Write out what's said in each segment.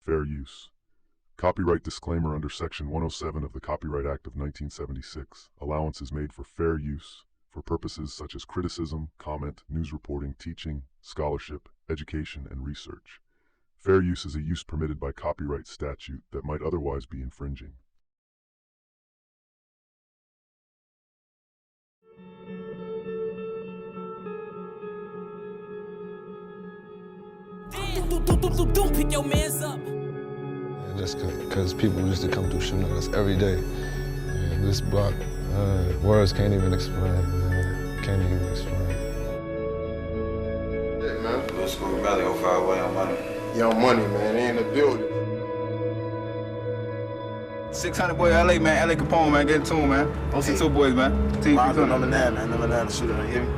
Fair use. Copyright disclaimer under Section 107 of the Copyright Act of 1976. Allowance is made for fair use for purposes such as criticism, comment, news reporting, teaching, scholarship, education, and research. Fair use is a use permitted by copyright statute that might otherwise be infringing. Pick your mans up. And just because people used to come through shooting at us every day. And this block, words can't even explain, man. Can't even explain. Yeah, man. Little School Valley, 05 way on money. Young Money, man. They in the building. 600 boy LA, man. LA Capone, man. Get it to him, man. OC2 boys, man. Team Number 9, man. Number 9 shooter, you hear me?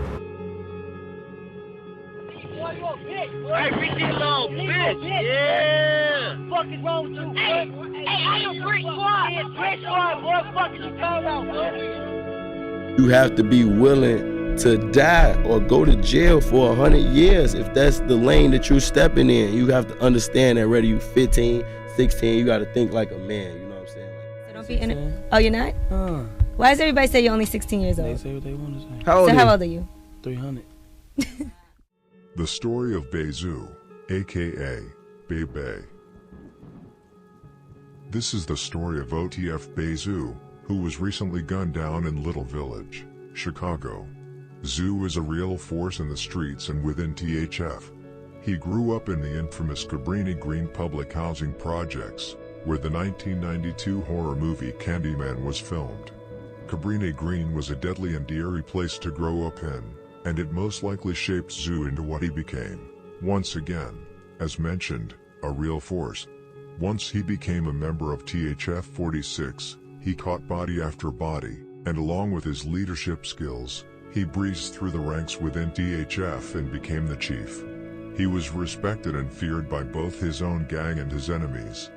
Hey, bitch, you little bitch. Yeah. What the fuck is wrong with you? Hey, I am Brick Squad. Yeah, Brick Squad, boy. What the fuck is you talking about, boy? You have to be willing to die or go to jail for 100 years if that's the lane that you're stepping in. You have to understand that whether you're 15, 16, you got to think like a man. You know what I'm saying? So don't be in it. Oh, you're not? Why does everybody say you're only 16 years old? They say what they want to say. How old are you? 300. The story of BayZoo, aka BayBay. This is the story of OTF BayZoo, who was recently gunned down in Little Village, Chicago. Zoo is a real force in the streets and within THF. He grew up in the infamous Cabrini Green public housing projects, where the 1992 horror movie Candyman was filmed. Cabrini Green was a deadly and eerie place to grow up in, and it most likely shaped Zoo into what he became. Once again, as mentioned, a real force. Once he became a member of THF46, he caught body after body, and along with his leadership skills, he breezed through the ranks within THF and became the chief. He was respected and feared by both his own gang and his enemies.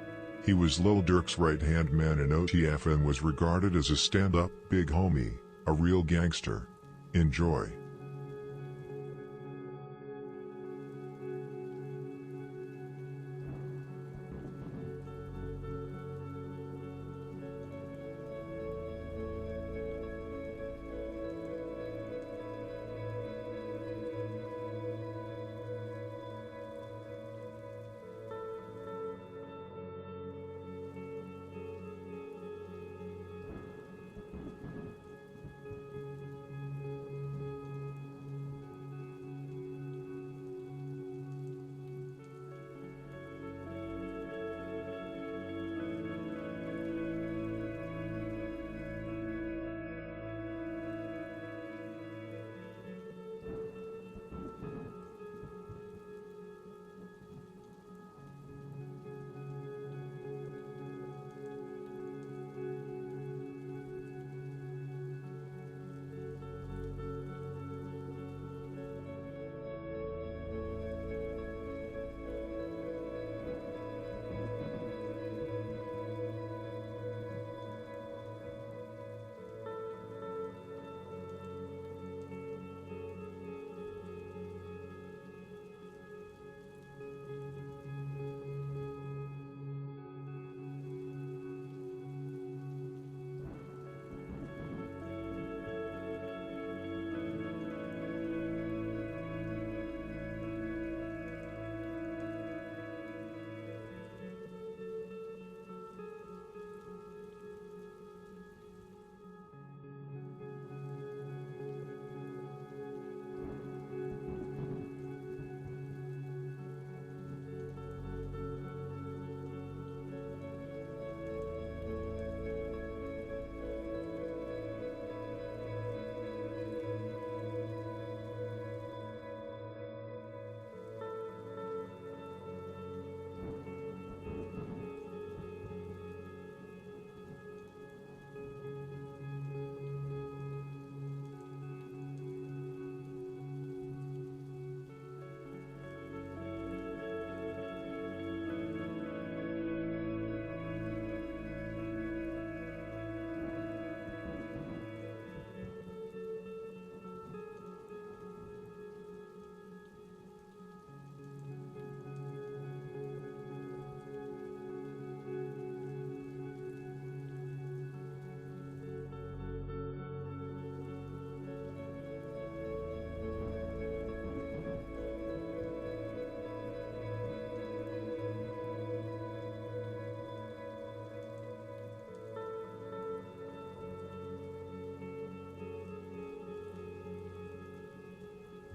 He was Lil Durk's right-hand man in OTF and was regarded as a stand-up big homie, a real gangster. Enjoy.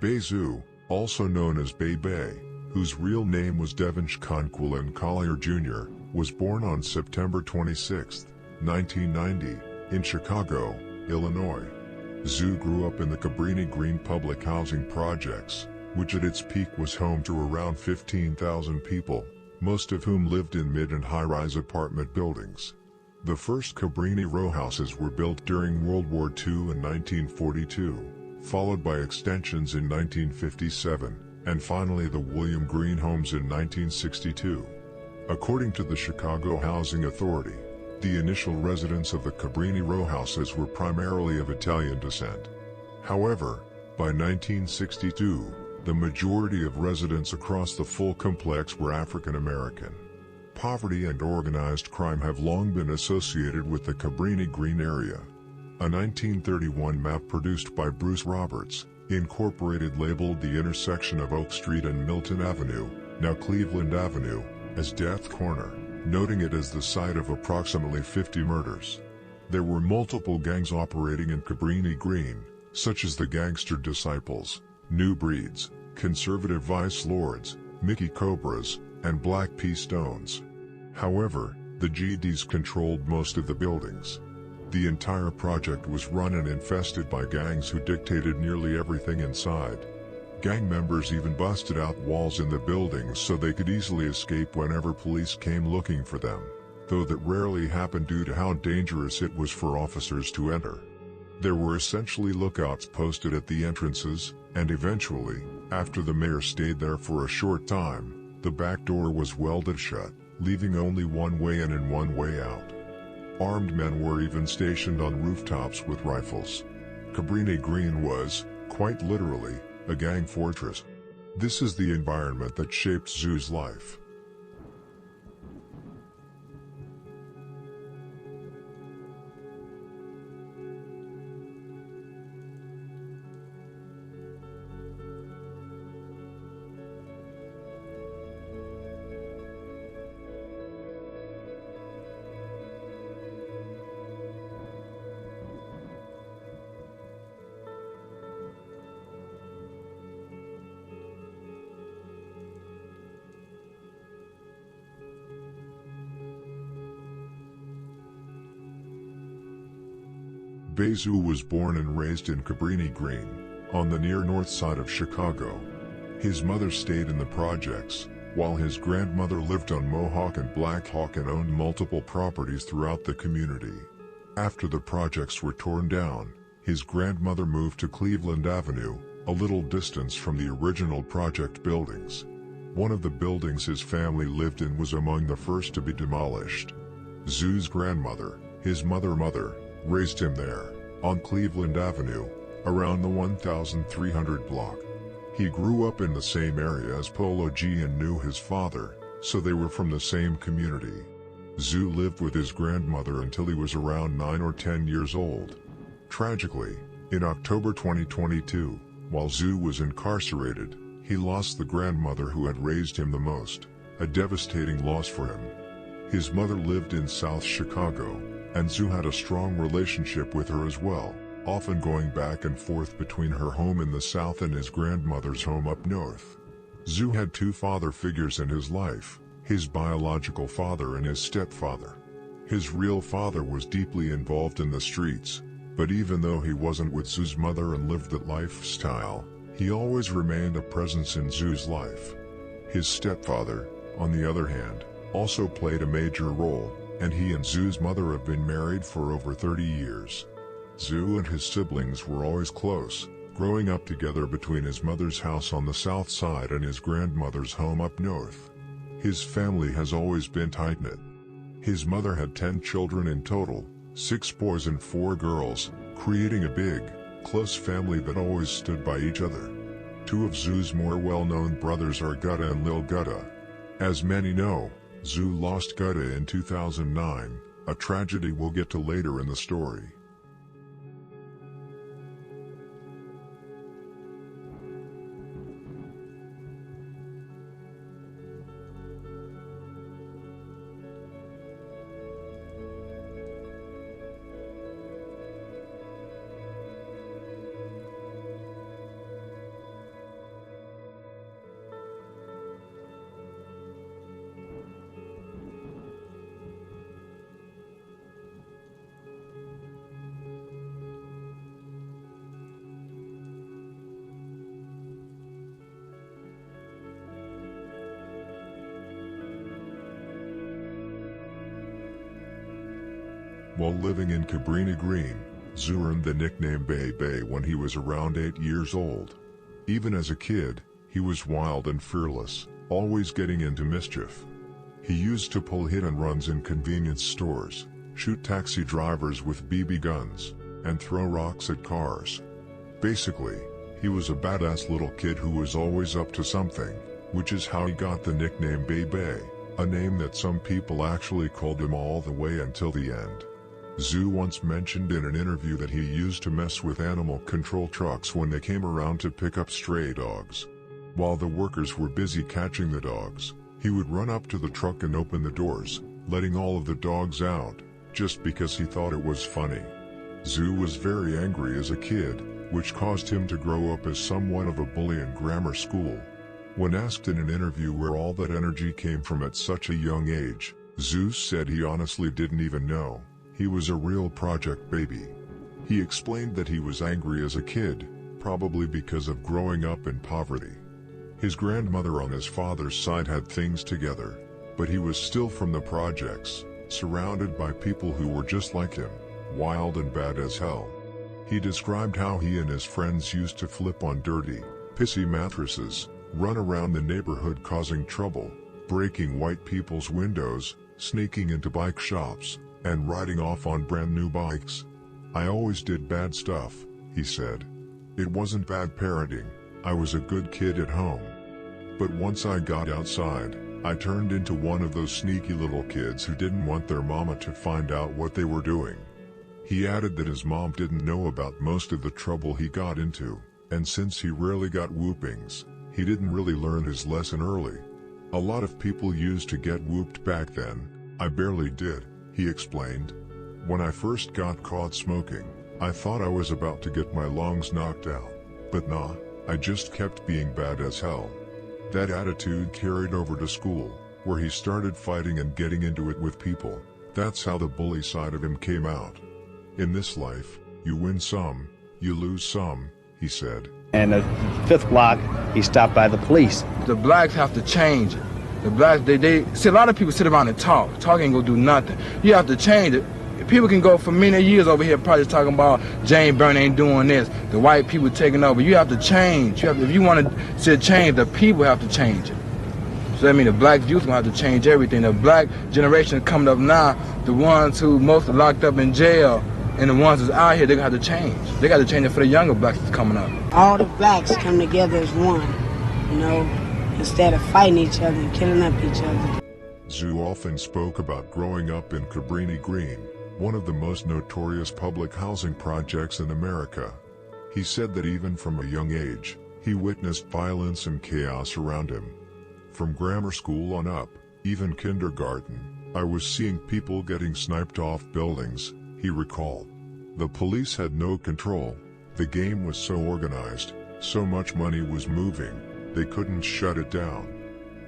BayZoo, also known as BayBay, whose real name was Devonsh Conquilin Collier Jr., was born on September 26, 1990, in Chicago, Illinois. Zoo grew up in the Cabrini Green public housing projects, which at its peak was home to around 15,000 people, most of whom lived in mid- and high-rise apartment buildings. The first Cabrini row houses were built during World War II in 1942, followed by extensions in 1957, and finally the William Green homes in 1962. According to the Chicago Housing Authority, the initial residents of the Cabrini row houses were primarily of Italian descent. However, by 1962, the majority of residents across the full complex were African American. Poverty and organized crime have long been associated with the Cabrini Green area. A 1931 map produced by Bruce Roberts, Incorporated labeled the intersection of Oak Street and Milton Avenue, now Cleveland Avenue, as Death Corner, noting it as the site of approximately 50 murders. There were multiple gangs operating in Cabrini Green, such as the Gangster Disciples, New Breeds, Conservative Vice Lords, Mickey Cobras, and Black P. Stones. However, the GDs controlled most of the buildings. The entire project was run and infested by gangs who dictated nearly everything inside. Gang members even busted out walls in the buildings so they could easily escape whenever police came looking for them, though that rarely happened due to how dangerous it was for officers to enter. There were essentially lookouts posted at the entrances, and eventually, after the mayor stayed there for a short time, the back door was welded shut, leaving only one way in and one way out. Armed men were even stationed on rooftops with rifles. Cabrini Green was, quite literally, a gang fortress. This is the environment that shaped Zoo's life. BayZoo was born and raised in Cabrini Green, on the near north side of Chicago. His mother stayed in the projects, while his grandmother lived on Mohawk and Black Hawk and owned multiple properties throughout the community. After the projects were torn down, his grandmother moved to Cleveland Avenue, a little distance from the original project buildings. One of the buildings his family lived in was among the first to be demolished. Zoo's grandmother, his mother, raised him there, on Cleveland Avenue, around the 1300 block. He grew up in the same area as Polo G and knew his father, so they were from the same community. Zoo lived with his grandmother until he was around 9 or 10 years old. Tragically, in October 2022, while Zoo was incarcerated, he lost the grandmother who had raised him the most, a devastating loss for him. His mother lived in South Chicago, and Zoo had a strong relationship with her as well, often going back and forth between her home in the South and his grandmother's home up north. Zoo had two father figures in his life, his biological father and his stepfather. His real father was deeply involved in the streets, but even though he wasn't with Zoo's mother and lived that lifestyle, he always remained a presence in Zoo's life. His stepfather, on the other hand, also played a major role, and he and Zoo's mother have been married for over 30 years. Zoo and his siblings were always close, growing up together between his mother's house on the south side and his grandmother's home up north. His family has always been tight-knit. His mother had 10 children in total, 6 boys and 4 girls, creating a big, close family that always stood by each other. Two of Zoo's more well-known brothers are Gutta and Lil Gutta. As many know, Zoo lost Gutta in 2009, a tragedy we'll get to later in the story. While living in Cabrini Green, Zoo earned the nickname BayBay when he was around 8 years old. Even as a kid, he was wild and fearless, always getting into mischief. He used to pull hit and runs in convenience stores, shoot taxi drivers with BB guns, and throw rocks at cars. Basically, he was a badass little kid who was always up to something, which is how he got the nickname BayBay, a name that some people actually called him all the way until the end. Zoo once mentioned in an interview that he used to mess with animal control trucks when they came around to pick up stray dogs. While the workers were busy catching the dogs, he would run up to the truck and open the doors, letting all of the dogs out, just because he thought it was funny. Zoo was very angry as a kid, which caused him to grow up as somewhat of a bully in grammar school. When asked in an interview where all that energy came from at such a young age, Zoo said he honestly didn't even know. He was a real project baby. He explained that he was angry as a kid, probably because of growing up in poverty. His grandmother on his father's side had things together, but he was still from the projects, surrounded by people who were just like him, wild and bad as hell. He described how he and his friends used to flip on dirty, pissy mattresses, run around the neighborhood causing trouble, breaking white people's windows, sneaking into bike shops, and riding off on brand new bikes. "I always did bad stuff," he said. "It wasn't bad parenting, I was a good kid at home. But once I got outside, I turned into one of those sneaky little kids who didn't want their mama to find out what they were doing." He added that his mom didn't know about most of the trouble he got into, and since he rarely got whoopings, he didn't really learn his lesson early. "A lot of people used to get whooped back then, I barely did," he explained. "When I first got caught smoking, I thought I was about to get my lungs knocked out. But nah, I just kept being bad as hell." That attitude carried over to school, where he started fighting and getting into it with people. That's how the bully side of him came out. "In this life, you win some, you lose some," he said. And the fifth block, he stopped by the police. The blacks have to change it. The blacks, they see, a lot of people sit around and talk. Talk ain't gonna do nothing. You have to change it. People can go for many years over here probably talking about Jane Byrne ain't doing this, the white people taking over. You have to change. If you want to see a change, the people have to change it. So that means the black youth gonna have to change everything. The black generation coming up now, the ones who most are locked up in jail, and the ones that's out here, they're gonna have to change. They got to change it for the younger blacks that's coming up. All the blacks come together as one, instead of fighting each other and killing up each other. Zoo often spoke about growing up in Cabrini Green, one of the most notorious public housing projects in America. He said that even from a young age, he witnessed violence and chaos around him. From grammar school on up, even kindergarten, I was seeing people getting sniped off buildings, he recalled. The police had no control. The game was so organized, so much money was moving, they couldn't shut it down.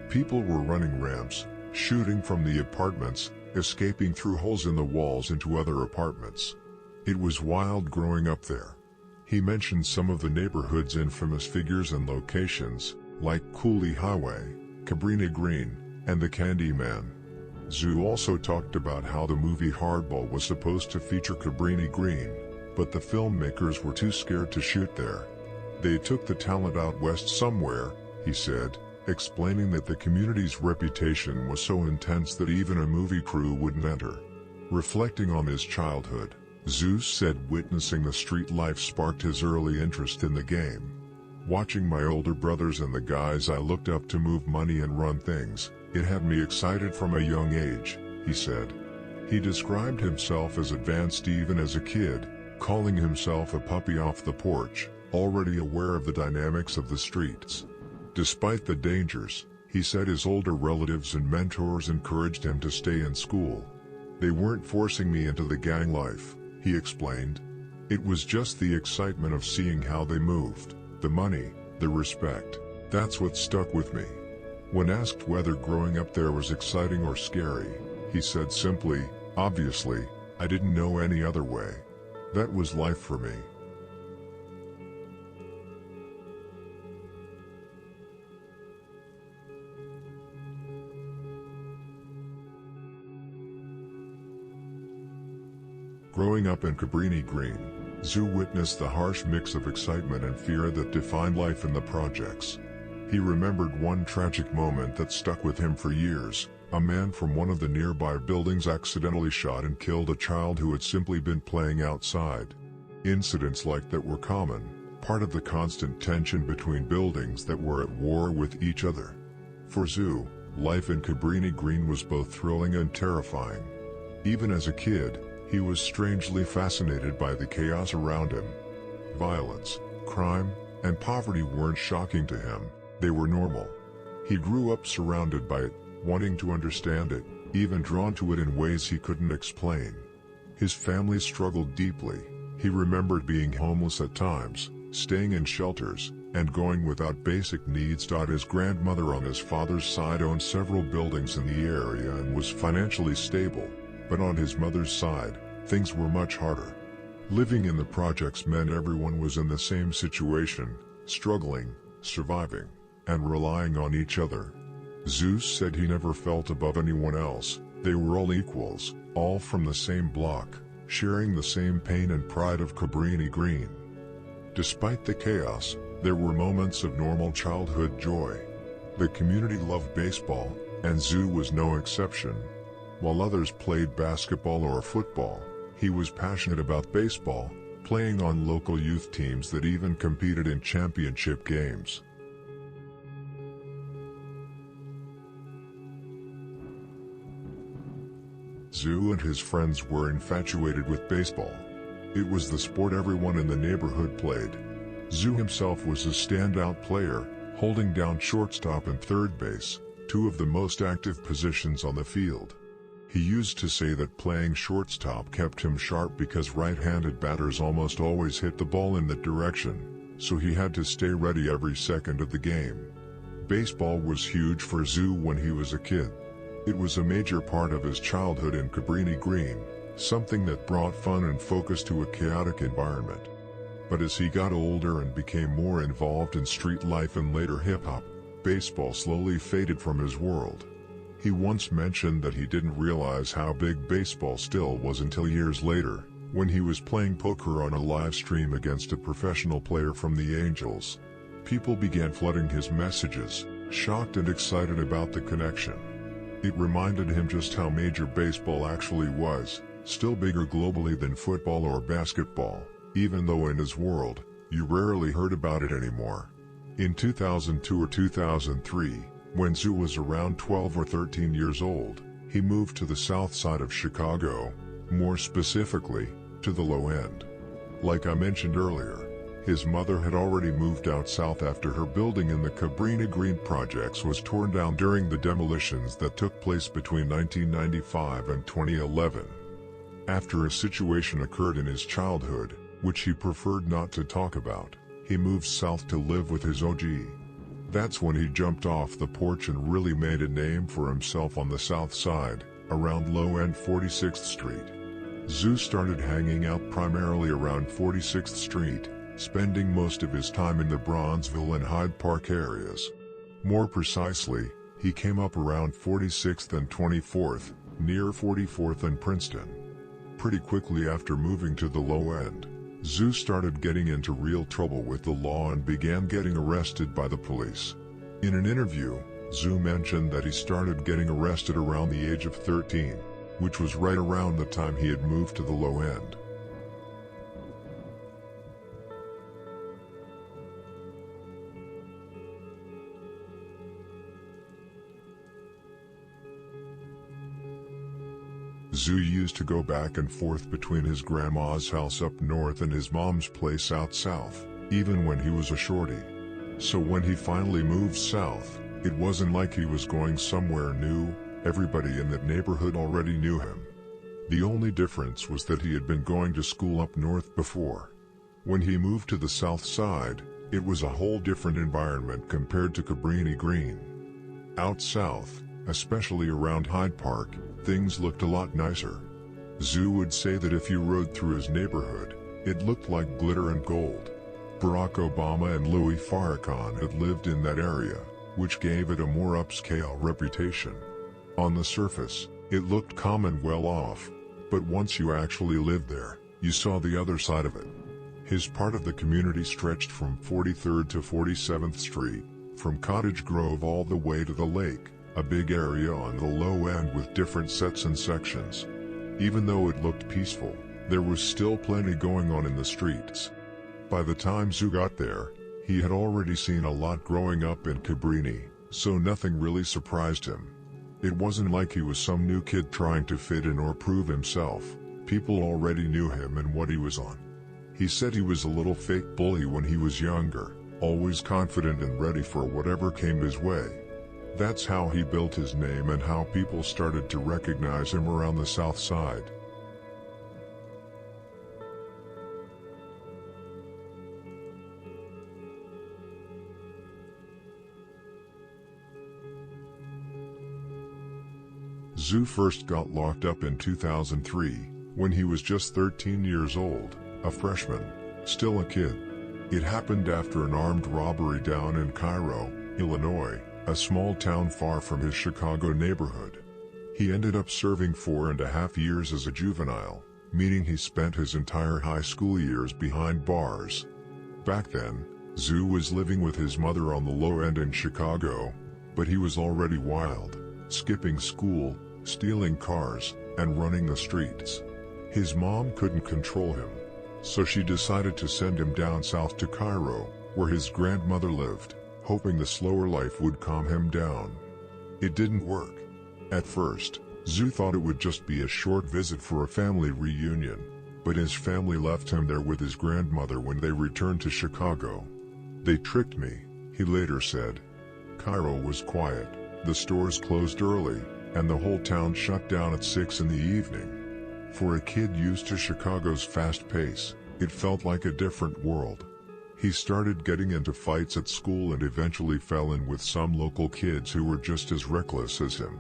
People were running ramps, shooting from the apartments, escaping through holes in the walls into other apartments. It was wild growing up there. He mentioned some of the neighborhood's infamous figures and locations, like Cooley Highway, Cabrini Green, and the Candyman. Zoo also talked about how the movie Hardball was supposed to feature Cabrini Green, but the filmmakers were too scared to shoot there. They took the talent out west somewhere, he said, explaining that the community's reputation was so intense that even a movie crew wouldn't enter. Reflecting on his childhood, Zeus said witnessing the street life sparked his early interest in the game. "Watching my older brothers and the guys I looked up to move money and run things, it had me excited from a young age," he said. He described himself as advanced even as a kid, calling himself a puppy off the porch, already aware of the dynamics of the streets. Despite the dangers, he said his older relatives and mentors encouraged him to stay in school. "They weren't forcing me into the gang life," he explained. "It was just the excitement of seeing how they moved, the money, the respect. That's what stuck with me." When asked whether growing up there was exciting or scary, he said simply, "Obviously, I didn't know any other way. That was life for me." Growing up in Cabrini Green, Zoo witnessed the harsh mix of excitement and fear that defined life in the projects. He remembered one tragic moment that stuck with him for years. A man from one of the nearby buildings accidentally shot and killed a child who had simply been playing outside. Incidents like that were common, part of the constant tension between buildings that were at war with each other. For Zoo, life in Cabrini Green was both thrilling and terrifying. Even as a kid, he was strangely fascinated by the chaos around him. Violence, crime, and poverty weren't shocking to him, they were normal. He grew up surrounded by it, wanting to understand it, even drawn to it in ways he couldn't explain. His family struggled deeply. He remembered being homeless at times, staying in shelters, and going without basic needs. His grandmother on his father's side owned several buildings in the area and was financially stable, but on his mother's side, things were much harder. Living in the projects meant everyone was in the same situation, struggling, surviving, and relying on each other. Zeus said he never felt above anyone else. They were all equals, all from the same block, sharing the same pain and pride of Cabrini Green. Despite the chaos, there were moments of normal childhood joy. The community loved baseball, and Zoo was no exception. While others played basketball or football, he was passionate about baseball, playing on local youth teams that even competed in championship games. Zoo and his friends were infatuated with baseball. It was the sport everyone in the neighborhood played. Zoo himself was a standout player, holding down shortstop and third base, two of the most active positions on the field. He used to say that playing shortstop kept him sharp because right-handed batters almost always hit the ball in that direction, so he had to stay ready every second of the game. Baseball was huge for Zoo when he was a kid. It was a major part of his childhood in Cabrini Green, something that brought fun and focus to a chaotic environment. But as he got older and became more involved in street life and later hip-hop, baseball slowly faded from his world. He once mentioned that he didn't realize how big baseball still was until years later, when he was playing poker on a live stream against a professional player from the Angels. People began flooding his messages, shocked and excited about the connection. It reminded him just how major baseball actually was, still bigger globally than football or basketball, even though in his world, you rarely heard about it anymore. In 2002 or 2003, when Zoo was around 12 or 13 years old, he moved to the south side of Chicago, more specifically, to the Low End. Like I mentioned earlier, his mother had already moved out south after her building in the Cabrini Green projects was torn down during the demolitions that took place between 1995 and 2011. After a situation occurred in his childhood, which he preferred not to talk about, he moved south to live with his OG. That's when he jumped off the porch and really made a name for himself on the south side, around Low End 46th Street. Zoo started hanging out primarily around 46th Street, spending most of his time in the Bronzeville and Hyde Park areas. More precisely, he came up around 46th and 24th, near 44th and Princeton. Pretty quickly after moving to the Low End, Zoo started getting into real trouble with the law and began getting arrested by the police. In an interview, Zoo mentioned that he started getting arrested around the age of 13, which was right around the time he had moved to the Low End. Zoo used to go back and forth between his grandma's house up north and his mom's place out south, even when he was a shorty. So when he finally moved south, it wasn't like he was going somewhere new. Everybody in that neighborhood already knew him. The only difference was that he had been going to school up north before. When he moved to the south side, it was a whole different environment compared to Cabrini Green. Out south, especially around Hyde Park, things looked a lot nicer. Zoo would say that if you rode through his neighborhood, it looked like glitter and gold. Barack Obama and Louis Farrakhan had lived in that area, which gave it a more upscale reputation. On the surface, it looked calm and well off, But once you actually lived there, you saw the other side of it. His part of the community stretched from 43rd to 47th Street, from Cottage Grove all the way to the lake, a big area on the low end with different sets and sections. Even though it looked peaceful, there was still plenty going on in the streets. By the time Zoo got there, he had already seen a lot growing up in Cabrini, so nothing really surprised him. It wasn't like he was some new kid trying to fit in or prove himself. People already knew him and what he was on. He said he was a little fake bully when he was younger, always confident and ready for whatever came his way. That's how he built his name and how people started to recognize him around the South Side. Zoo first got locked up in 2003, when he was just 13 years old, a freshman, still a kid. It happened after an armed robbery down in Cairo, Illinois, a small town far from his Chicago neighborhood. He ended up serving 4.5 years as a juvenile, meaning he spent his entire high school years behind bars. Back then, Zoo was living with his mother on the low end in Chicago, but he was already wild, skipping school, stealing cars, and running the streets. His mom couldn't control him, so she decided to send him down south to Cairo, where his grandmother lived, hoping the slower life would calm him down. It didn't work. At first, Zoo thought it would just be a short visit for a family reunion, but his family left him there with his grandmother when they returned to Chicago. "They tricked me," he later said. Cairo was quiet, the stores closed early, and the whole town shut down at 6 in the evening. For a kid used to Chicago's fast pace, it felt like a different world. He started getting into fights at school and eventually fell in with some local kids who were just as reckless as him.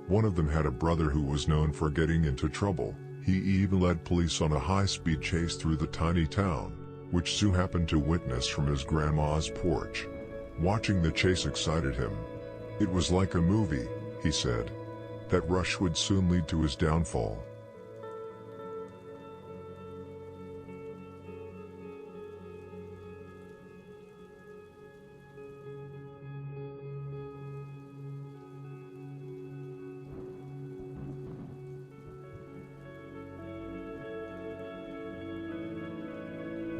One of them had a brother who was known for getting into trouble. He even led police on a high-speed chase through the tiny town, which Zoo happened to witness from his grandma's porch. Watching the chase excited him. "It was like a movie," he said. That rush would soon lead to his downfall.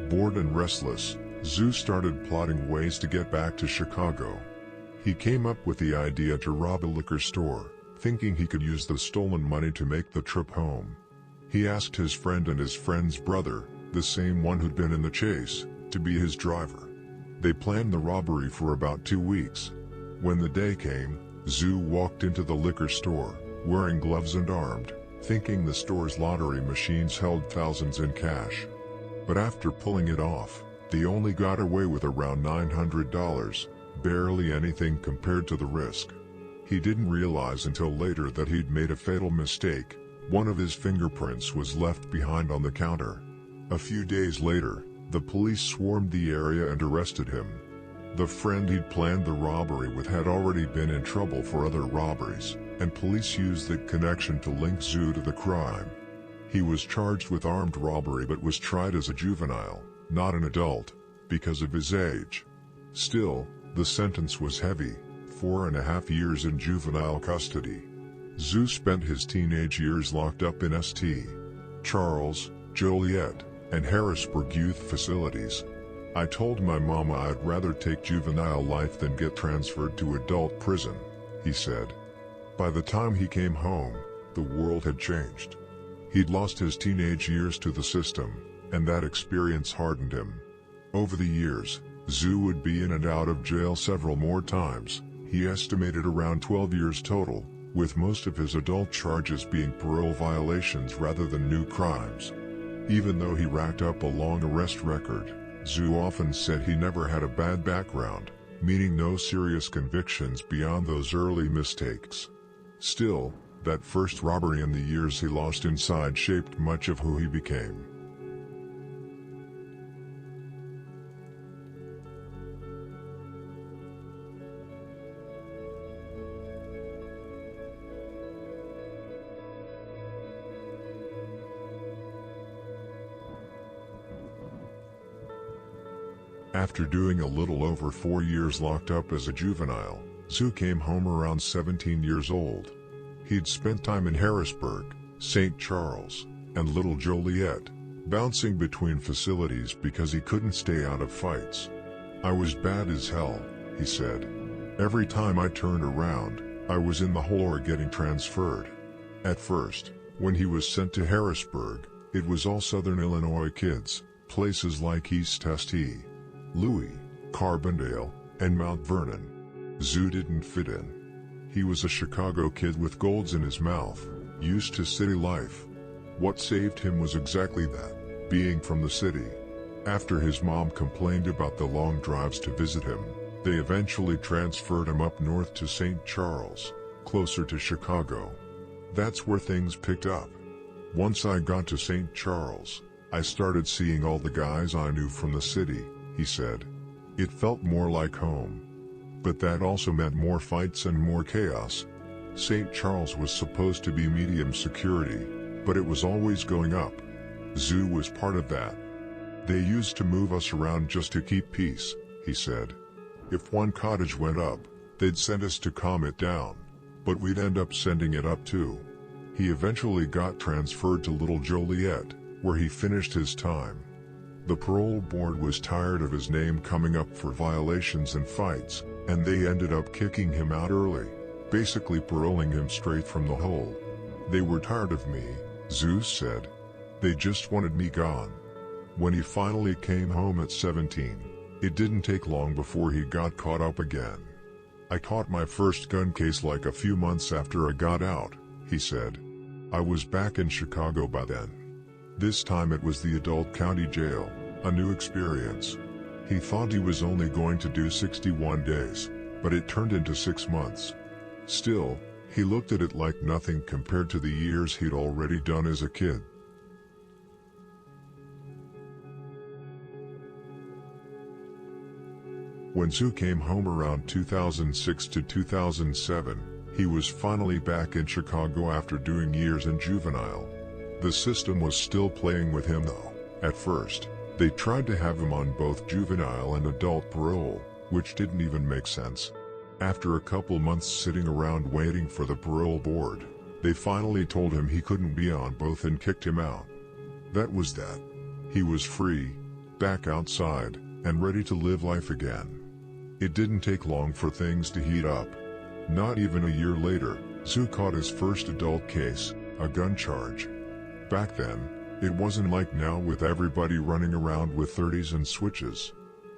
Bored and restless, Zoo started plotting ways to get back to Chicago. He came up with the idea to rob a liquor store, thinking he could use the stolen money to make the trip home. He asked his friend and his friend's brother, the same one who'd been in the chase, to be his driver. They planned the robbery for about 2 weeks. When the day came, Zoo walked into the liquor store, wearing gloves and armed, thinking the store's lottery machines held thousands in cash. But after pulling it off, they only got away with around $900, barely anything compared to the risk. He didn't realize until later that he'd made a fatal mistake. One of his fingerprints was left behind on the counter. A few days later, the police swarmed the area and arrested him. The friend he'd planned the robbery with had already been in trouble for other robberies, and police used that connection to link Zoo to the crime. He was charged with armed robbery but was tried as a juvenile, not an adult, because of his age. Still, the sentence was heavy, 4.5 years in juvenile custody. Zoo spent his teenage years locked up in St. Charles, Joliet, and Harrisburg youth facilities. "I told my mama I'd rather take juvenile life than get transferred to adult prison," he said. By the time he came home, the world had changed. He'd lost his teenage years to the system, and that experience hardened him. Over the years, Zoo would be in and out of jail several more times. He estimated around 12 years total, with most of his adult charges being parole violations rather than new crimes. Even though he racked up a long arrest record, Zoo often said he never had a bad background, meaning no serious convictions beyond those early mistakes. Still, that first robbery and the years he lost inside shaped much of who he became. After doing a little over 4 years locked up as a juvenile, Zoo came home around 17 years old. He'd spent time in Harrisburg, St. Charles, and Little Joliet, bouncing between facilities because he couldn't stay out of fights. "I was bad as hell," he said. "Every time I turned around, I was in the hole or getting transferred." At first, when he was sent to Harrisburg, it was all Southern Illinois kids, places like East Tennessee, Louis, Carbondale, and Mount Vernon. Zoo didn't fit in. He was a Chicago kid with golds in his mouth, used to city life. What saved him was exactly that, being from the city. After his mom complained about the long drives to visit him, they eventually transferred him up north to St. Charles, closer to Chicago. That's where things picked up. "Once I got to St. Charles, I started seeing all the guys I knew from the city," he said. "It felt more like home. But that also meant more fights and more chaos." St. Charles was supposed to be medium security, but it was always going up. Zoo was part of that. "They used to move us around just to keep peace," he said. "If one cottage went up, they'd send us to calm it down. But we'd end up sending it up too." He eventually got transferred to Little Joliet, where he finished his time. The parole board was tired of his name coming up for violations and fights, and they ended up kicking him out early, basically paroling him straight from the hole. "They were tired of me," Zeus said. "They just wanted me gone." When he finally came home at 17, it didn't take long before he got caught up again. "I caught my first gun case like a few months after I got out," he said. "I was back in Chicago by then. This time it was the adult county jail, a new experience. He thought he was only going to do 61 days, but it turned into 6 months. Still, he looked at it like nothing compared to the years he'd already done as a kid." When Zoo came home around 2006 to 2007, he was finally back in Chicago after doing years in juvenile. The system was still playing with him though. At first, they tried to have him on both juvenile and adult parole, which didn't even make sense. After a couple months sitting around waiting for the parole board, they finally told him he couldn't be on both and kicked him out. That was that. He was free, back outside, and ready to live life again. It didn't take long for things to heat up. Not even a year later, Zoo caught his first adult case, a gun charge. Back then, it wasn't like now with everybody running around with 30s and switches.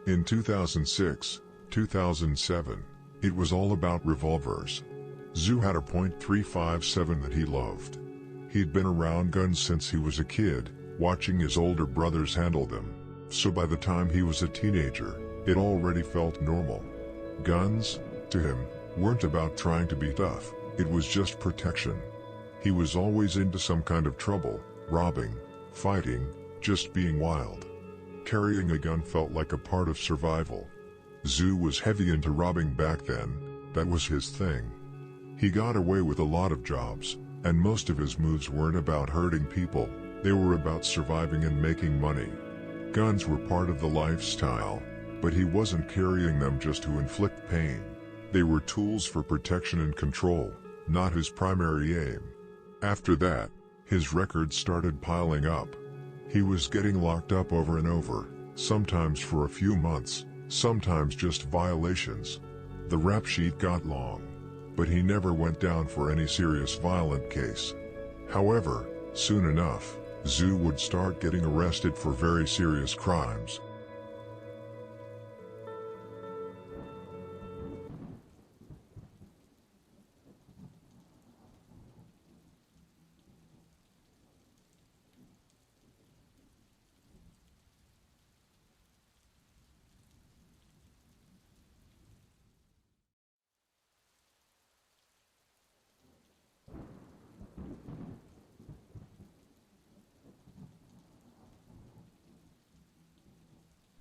In 2006, 2007, it was all about revolvers. Zoo had a .357 that he loved. He'd been around guns since he was a kid, watching his older brothers handle them, so by the time he was a teenager, it already felt normal. Guns, to him, weren't about trying to be tough, it was just protection. He was always into some kind of trouble, robbing, fighting, just being wild. Carrying a gun felt like a part of survival. Zoo was heavy into robbing back then, that was his thing. He got away with a lot of jobs, and most of his moves weren't about hurting people, they were about surviving and making money. Guns were part of the lifestyle, but he wasn't carrying them just to inflict pain. They were tools for protection and control, not his primary aim. After that, his records started piling up. He was getting locked up over and over, sometimes for a few months, sometimes just violations. The rap sheet got long, but he never went down for any serious violent case. However, soon enough, Zoo would start getting arrested for very serious crimes.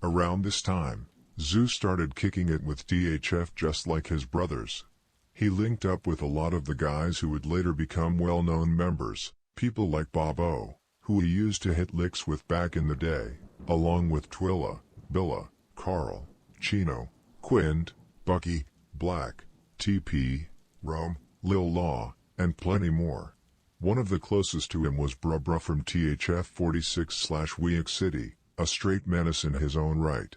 Around this time, Zoo started kicking it with THF just like his brothers. He linked up with a lot of the guys who would later become well-known members, people like Bob O, who he used to hit licks with back in the day, along with Twilla, Billa, Carl, Chino, Quint, Bucky, Black, TP, Rome, Lil Law, and plenty more. One of the closest to him was Bruh from THF46/Week City, a straight menace in his own right.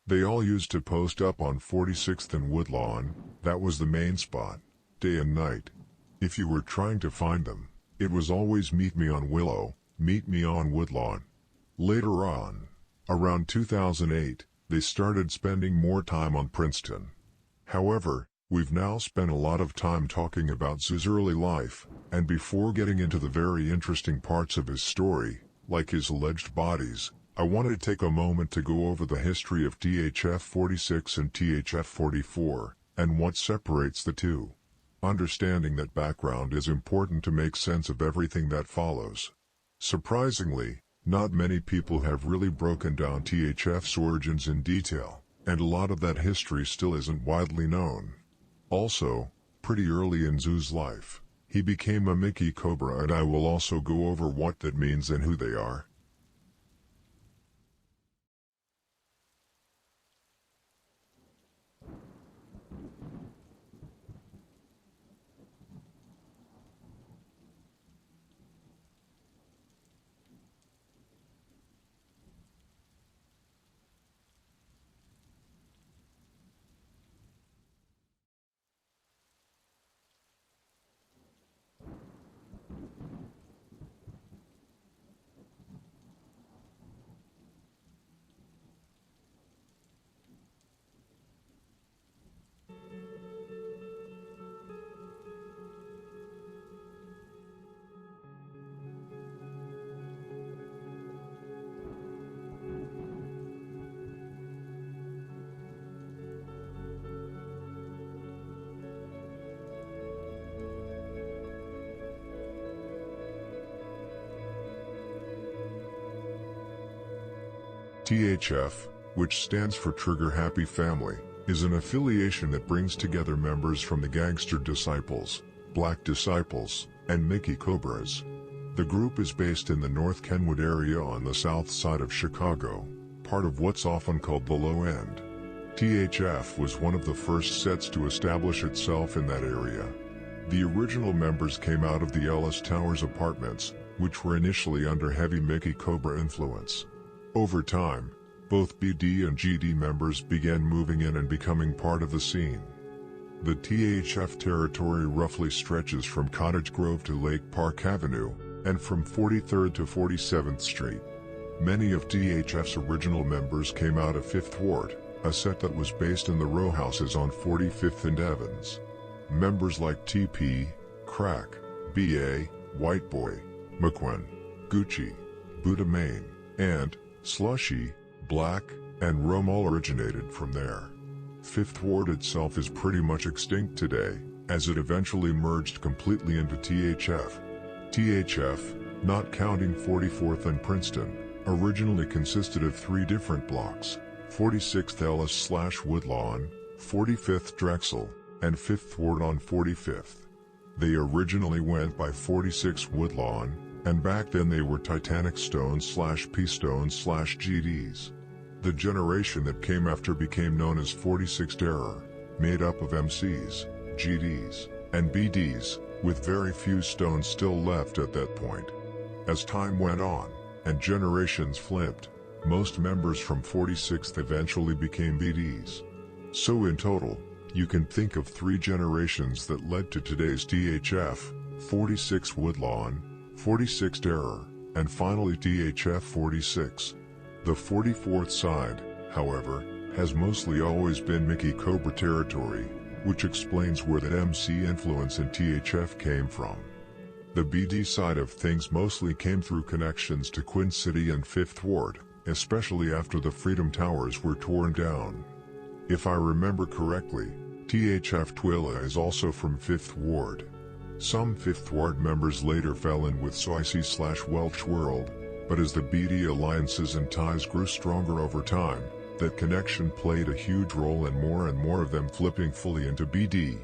They all used to post up on 46th and Woodlawn. That was the main spot, day and night. If you were trying to find them, it was always meet me on Willow, meet me on Woodlawn. Later on, around 2008, they started spending more time on Princeton. However, we've now spent a lot of time talking about Zoo's early life, and before getting into the very interesting parts of his story, like his alleged bodies, I wanted to take a moment to go over the history of THF46 and THF44, and what separates the two. Understanding that background is important to make sense of everything that follows. Surprisingly, not many people have really broken down THF's origins in detail, and a lot of that history still isn't widely known. Also, pretty early in Zoo's life, he became a Mickey Cobra, and I will also go over what that means and who they are. THF, which stands for Trigger Happy Family, is an affiliation that brings together members from the Gangster Disciples, Black Disciples, and Mickey Cobras. The group is based in the North Kenwood area on the south side of Chicago, part of what's often called the Low End. THF was one of the first sets to establish itself in that area. The original members came out of the Ellis Towers apartments, which were initially under heavy Mickey Cobra influence. Over time, both BD and GD members began moving in and becoming part of the scene. The THF territory roughly stretches from Cottage Grove to Lake Park Avenue, and from 43rd to 47th Street. Many of THF's original members came out of 5th Ward, a set that was based in the row houses on 45th and Evans. Members like TP, Crack, BA, White Boy, McQueen, Gucci, Buddha Main, and Slushy, Black, and Rome all originated from there. 5th Ward itself is pretty much extinct today, as it eventually merged completely into THF. THF, not counting 44th and Princeton, originally consisted of 3 different blocks: 46th Ellis/Woodlawn, 45th Drexel, and 5th Ward on 45th. They originally went by 46 Woodlawn, and back then they were Titanic Stone/P-Stone/GDs. The generation that came after became known as 46th Era, made up of MCs, GDs, and BDs, with very few stones still left at that point. As time went on, and generations flipped, most members from 46th eventually became BDs. So in total, you can think of 3 generations that led to today's THF, 46 Woodlawn, 46th Era, and finally THF46. The 44th side, however, has mostly always been Mickey Cobra territory, which explains where that MC influence in THF came from. The BD side of things mostly came through connections to Quint City and 5th Ward, especially after the Freedom Towers were torn down. If I remember correctly, THF Twila is also from 5th Ward. Some 5th Ward members later fell in with Soicy/Welch World, but as the BD alliances and ties grew stronger over time, that connection played a huge role in more and more of them flipping fully into BD.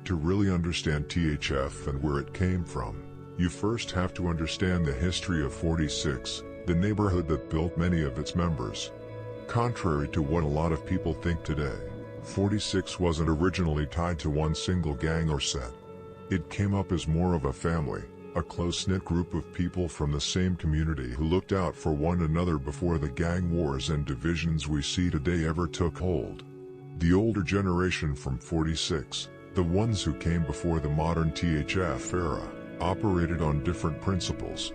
To really understand THF and where it came from, you first have to understand the history of 46, the neighborhood that built many of its members. Contrary to what a lot of people think today, 46 wasn't originally tied to one single gang or set. It came up as more of a family, a close-knit group of people from the same community who looked out for one another before the gang wars and divisions we see today ever took hold. The older generation from 46, the ones who came before the modern THF era, operated on different principles.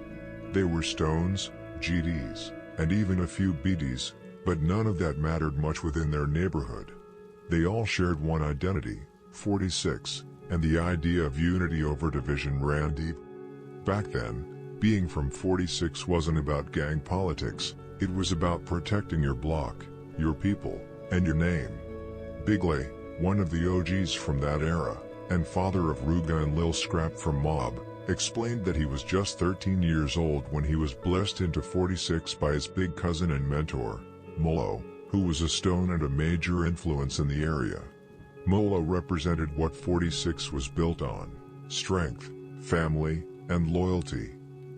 They were Stones, GDs, and even a few BDs, but none of that mattered much within their neighborhood. They all shared one identity, 46, and the idea of unity over division ran deep. Back then, being from 46 wasn't about gang politics, it was about protecting your block, your people, and your name. BayBay, one of the OGs from that era, and father of Ruga and Lil Scrap from Mob, explained that he was just 13 years old when he was blessed into 46 by his big cousin and mentor, Molo, who was a Stone and a major influence in the area. Molo represented what 46 was built on: strength, family, and loyalty.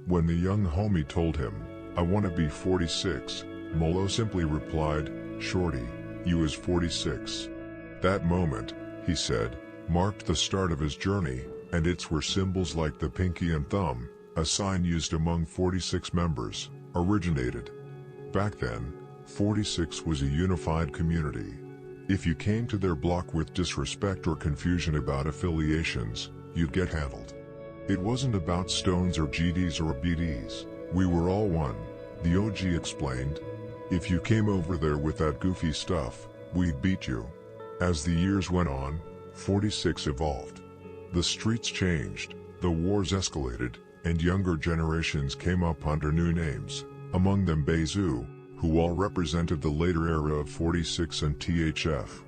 When the young homie told him, "I want to be 46, Molo simply replied, "Shorty, you is 46. That moment, he said, marked the start of his journey, and it's where symbols like the pinky and thumb, a sign used among 46 members, originated. Back then, 46 was a unified community. If you came to their block with disrespect or confusion about affiliations, you'd get handled. It wasn't about Stones or GDs or BDs, we were all one, the OG explained. If you came over there with that goofy stuff, we'd beat you. As the years went on, 46 evolved. The streets changed, the wars escalated, and younger generations came up under new names, among them BayZoo, who all represented the later era of 46 and THF.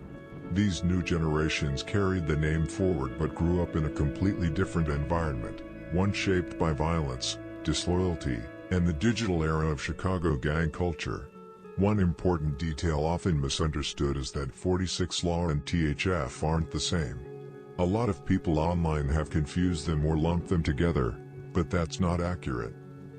These new generations carried the name forward but grew up in a completely different environment, one shaped by violence, disloyalty, and the digital era of Chicago gang culture. One important detail often misunderstood is that 46 Law and THF aren't the same. A lot of people online have confused them or lumped them together, but that's not accurate.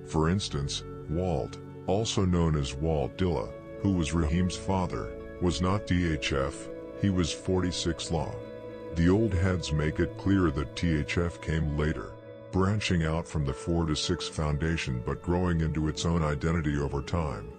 For instance, Walt, also known as Walt Dilla, who was Raheem's father, was not THF, he was 46 Law. The old heads make it clear that THF came later, branching out from the 4-6 foundation but growing into its own identity over time.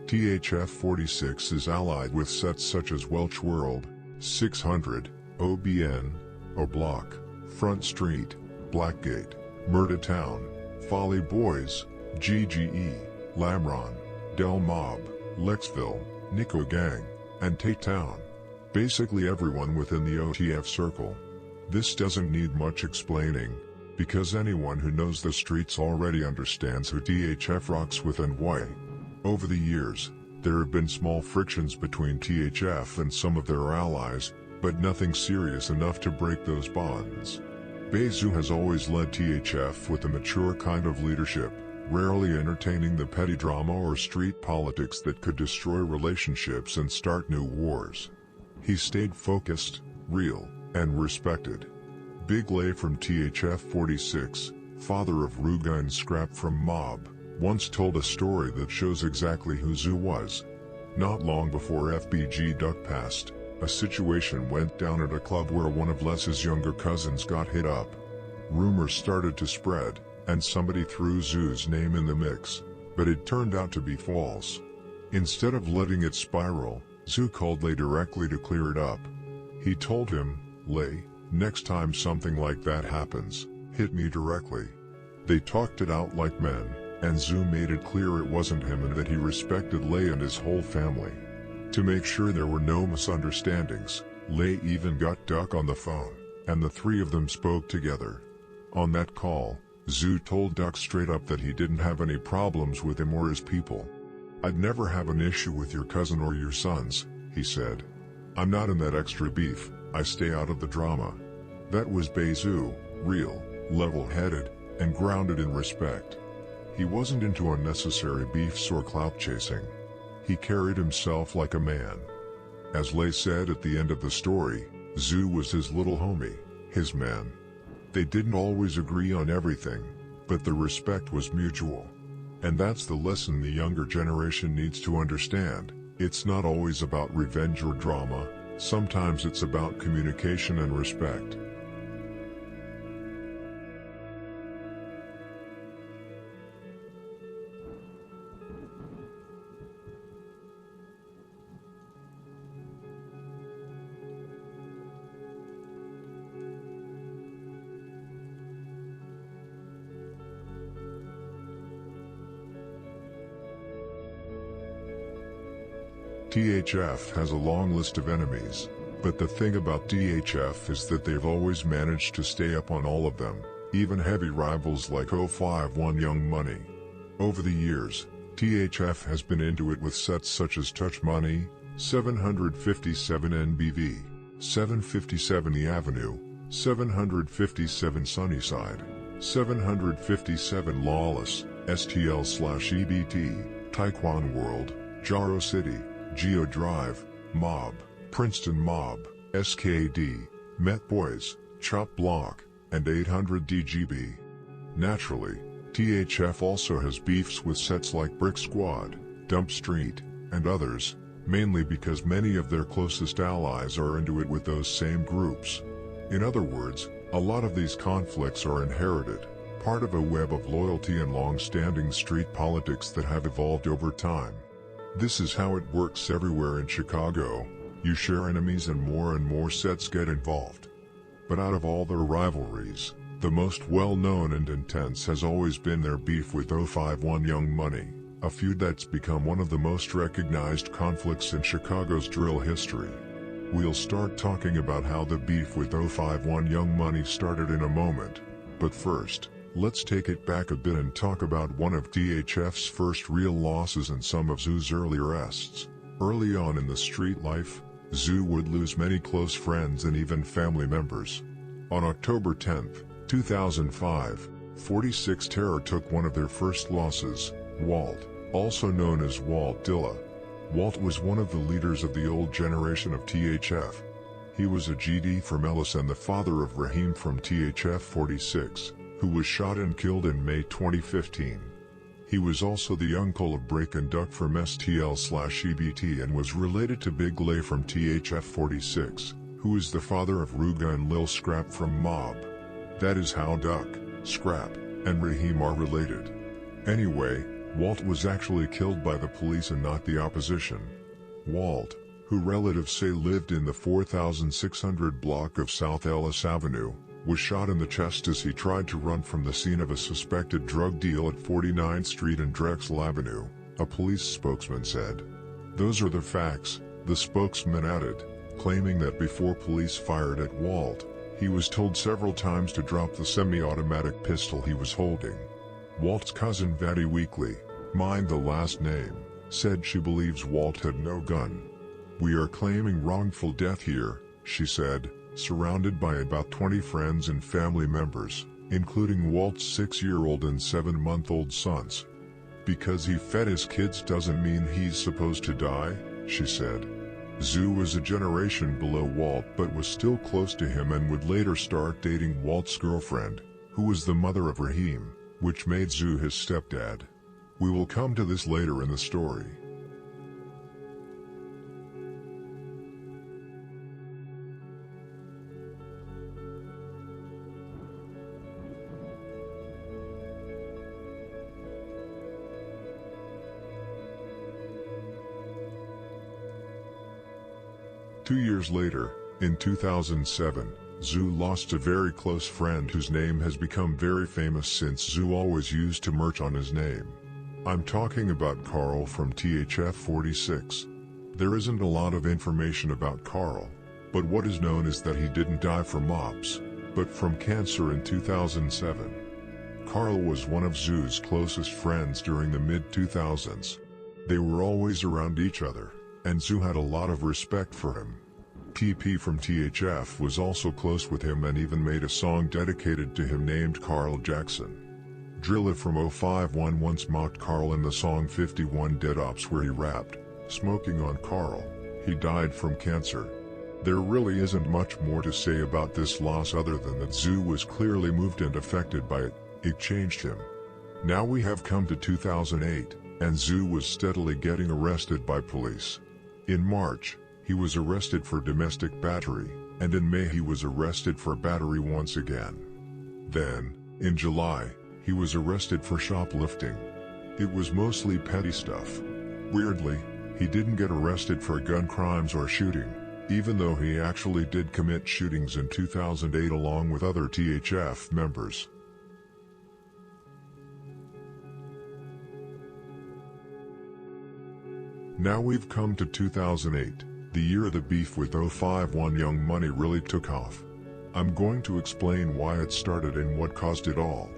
THF46 is allied with sets such as Welch World, 600, OBN, O-Block, Front Street, Blackgate, Murder Town, Folly Boys, GGE, Lamron, Del Mob, Lexville, Nico Gang, and Tate Town. Basically everyone within the OTF circle. This doesn't need much explaining, because anyone who knows the streets already understands who THF rocks with and why. Over the years, there have been small frictions between THF and some of their allies, but nothing serious enough to break those bonds. BayZoo has always led THF with a mature kind of leadership, rarely entertaining the petty drama or street politics that could destroy relationships and start new wars. He stayed focused, real, and respected. Big Lay from THF46, father of Ruga and Scrap from Mob, once told a story that shows exactly who Zoo was. Not long before FBG Duck passed, a situation went down at a club where one of Les's younger cousins got hit up. Rumors started to spread, and somebody threw Zoo's name in the mix, but it turned out to be false. Instead of letting it spiral, Zoo called Lay directly to clear it up. He told him, "Lay, next time something like that happens, hit me directly." They talked it out like men, and Zoo made it clear it wasn't him and that he respected Lay and his whole family. To make sure there were no misunderstandings, Lay even got Duck on the phone, and the three of them spoke together. On that call, Zoo told Duck straight up that he didn't have any problems with him or his people. "I'd never have an issue with your cousin or your sons," he said. "I'm not in that extra beef, I stay out of the drama." That was BayZoo, real, level-headed, and grounded in respect. He wasn't into unnecessary beefs or clout chasing. He carried himself like a man. As Lay said at the end of the story, Zoo was his little homie, his man. They didn't always agree on everything, but the respect was mutual. And that's the lesson the younger generation needs to understand. It's not always about revenge or drama, sometimes it's about communication and respect. THF has a long list of enemies, but the thing about THF is that they've always managed to stay up on all of them, even heavy rivals like 051 Young Money. Over the years, THF has been into it with sets such as Touch Money, 757 NBV, 757 The Avenue, 757 Sunnyside, 757 Lawless, STL/EBT, Taekwon World, Jaro City, Geo Drive, Mob, Princeton Mob, SKD, Met Boys, Chop Block, and 800 DGB. Naturally, THF also has beefs with sets like Brick Squad, Dump Street, and others, mainly because many of their closest allies are into it with those same groups. In other words, a lot of these conflicts are inherited, part of a web of loyalty and long-standing street politics that have evolved over time. This is how it works everywhere in Chicago. You share enemies and more sets get involved. But out of all their rivalries, the most well-known and intense has always been their beef with 051 Young Money, a feud that's become one of the most recognized conflicts in Chicago's drill history. We'll start talking about how the beef with 051 Young Money started in a moment, but first, let's take it back a bit and talk about one of THF's first real losses and some of Zoo's earlier ests. Early on in the street life, Zoo would lose many close friends and even family members. On October 10, 2005, 46 Terror took one of their first losses, Walt, also known as Walt Dilla. Walt was one of the leaders of the old generation of THF. He was a GD from Ellis and the father of Raheem from THF46. Who was shot and killed in May 2015. He was also the uncle of Break and Duck from STL/EBT and was related to Big Lay from THF46, who is the father of Ruga and Lil Scrap from Mob. That is how Duck, Scrap, and Raheem are related. Anyway, Walt was actually killed by the police and not the opposition. Walt, who relatives say lived in the 4600 block of South Ellis Avenue, was shot in the chest as he tried to run from the scene of a suspected drug deal at 49th Street and Drexel Avenue, a police spokesman said. Those are the facts, the spokesman added, claiming that before police fired at Walt, he was told several times to drop the semi-automatic pistol he was holding. Walt's cousin Vattie Weekly, mind the last name, said she believes Walt had no gun. "We are claiming wrongful death here," she said, surrounded by about 20 friends and family members, including Walt's 6-year-old and 7-month-old sons. "Because he fed his kids doesn't mean he's supposed to die," she said. Zoo was a generation below Walt but was still close to him and would later start dating Walt's girlfriend, who was the mother of Raheem, which made Zoo his stepdad. We will come to this later in the story. Two years later, in 2007, Zoo lost a very close friend whose name has become very famous since Zoo always used to merch on his name. I'm talking about Carl from THF46. There isn't a lot of information about Carl, but what is known is that he didn't die from MOPS, but from cancer in 2007. Carl was one of Zoo's closest friends during the mid-2000s. They were always around each other, and Zoo had a lot of respect for him. TP from THF was also close with him and even made a song dedicated to him named Carl Jackson. Drilla from 051 once mocked Carl in the song 51 Dead Ops where he rapped, "Smoking on Carl, he died from cancer." There really isn't much more to say about this loss other than that Zoo was clearly moved and affected by it. It changed him. Now we have come to 2008, and Zoo was steadily getting arrested by police. In March, he was arrested for domestic battery, and in May he was arrested for battery once again. Then, in July, he was arrested for shoplifting. It was mostly petty stuff. Weirdly, he didn't get arrested for gun crimes or shooting, even though he actually did commit shootings in 2008 along with other THF members. Now we've come to 2008, the year the beef with 051 Young Money really took off. I'm going to explain why it started and what caused it all.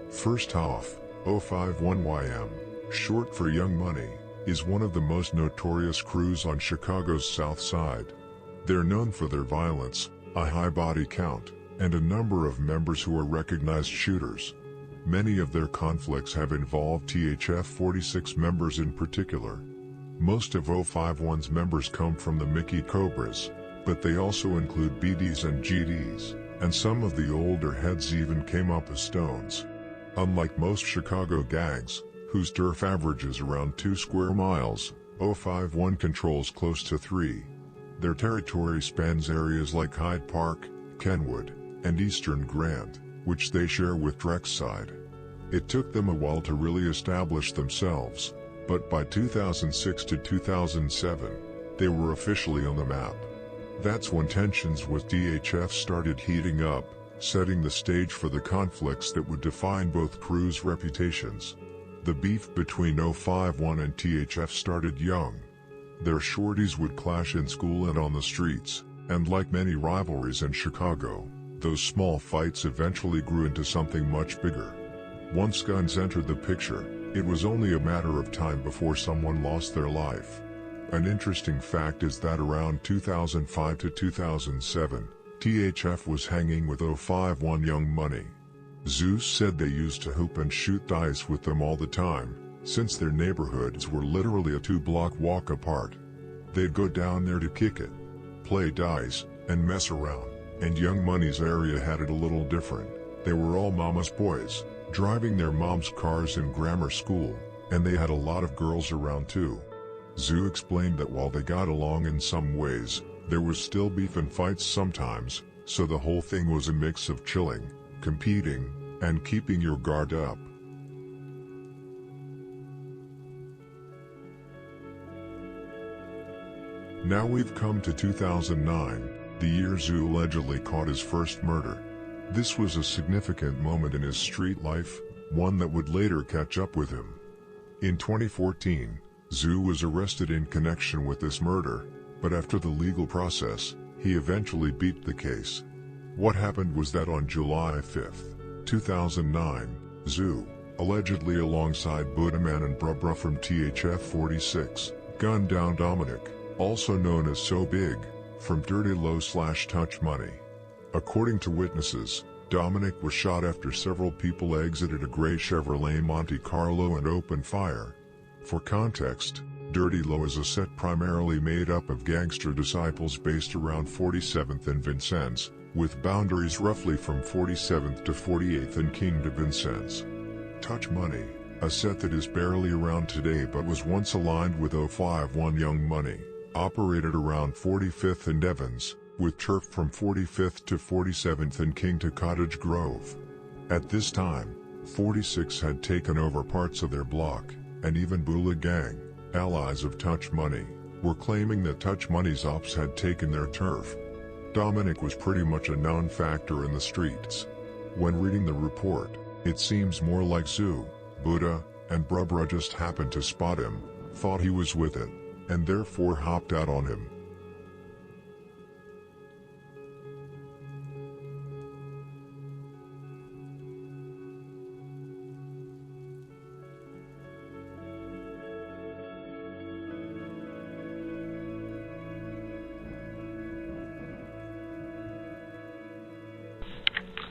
First off, 051YM, short for Young Money, is one of the most notorious crews on Chicago's South Side. They're known for their violence, a high body count, and a number of members who are recognized shooters. Many of their conflicts have involved THF46 members in particular. Most of 051's members come from the Mickey Cobras, but they also include BDs and GDs, and some of the older heads even came up as Stones. Unlike most Chicago gangs, whose turf averages around 2 square miles, 051 controls close to 3. Their territory spans areas like Hyde Park, Kenwood, and Eastern Grant, which they share with Drexside. It took them a while to really establish themselves, but by 2006 to 2007, they were officially on the map. That's when tensions with THF started heating up, setting the stage for the conflicts that would define both crews' reputations. The beef between 051 and THF started young. Their shorties would clash in school and on the streets, and like many rivalries in Chicago, those small fights eventually grew into something much bigger. Once guns entered the picture, it was only a matter of time before someone lost their life. An interesting fact is that around 2005 to 2007, THF was hanging with 051 Young Money. Zeus said they used to hoop and shoot dice with them all the time, since their neighborhoods were literally a 2-block walk apart. They'd go down there to kick it, play dice, and mess around, and Young Money's area had it a little different. They were all mama's boys, driving their mom's cars in grammar school, and they had a lot of girls around too. Zoo explained that while they got along in some ways, there was still beef and fights sometimes, so the whole thing was a mix of chilling, competing, and keeping your guard up. Now we've come to 2009, the year Zoo allegedly caught his first murder. This was a significant moment in his street life, one that would later catch up with him. In 2014, Zoo was arrested in connection with this murder, but after the legal process, he eventually beat the case. What happened was that on July 5, 2009, Zoo, allegedly alongside Buddhaman and Brubra from THF46, gunned down Dominic, also known as So Big, from Dirty Low/Touch Money. According to witnesses, Dominic was shot after several people exited a gray Chevrolet Monte Carlo and opened fire. For context, Dirty Low is a set primarily made up of gangster disciples based around 47th and Vincennes, with boundaries roughly from 47th to 48th and King to Vincennes. Touch Money, a set that is barely around today but was once aligned with 051 Young Money, operated around 45th and Evans, with turf from 45th to 47th and King to Cottage Grove. At this time, 46 had taken over parts of their block, and even Bula Gang, allies of Touch Money, were claiming that Touch Money's ops had taken their turf. Dominic was pretty much a known factor in the streets. When reading the report, it seems more like Zoo, Buddha, and Brubra just happened to spot him, thought he was with it, and therefore hopped out on him.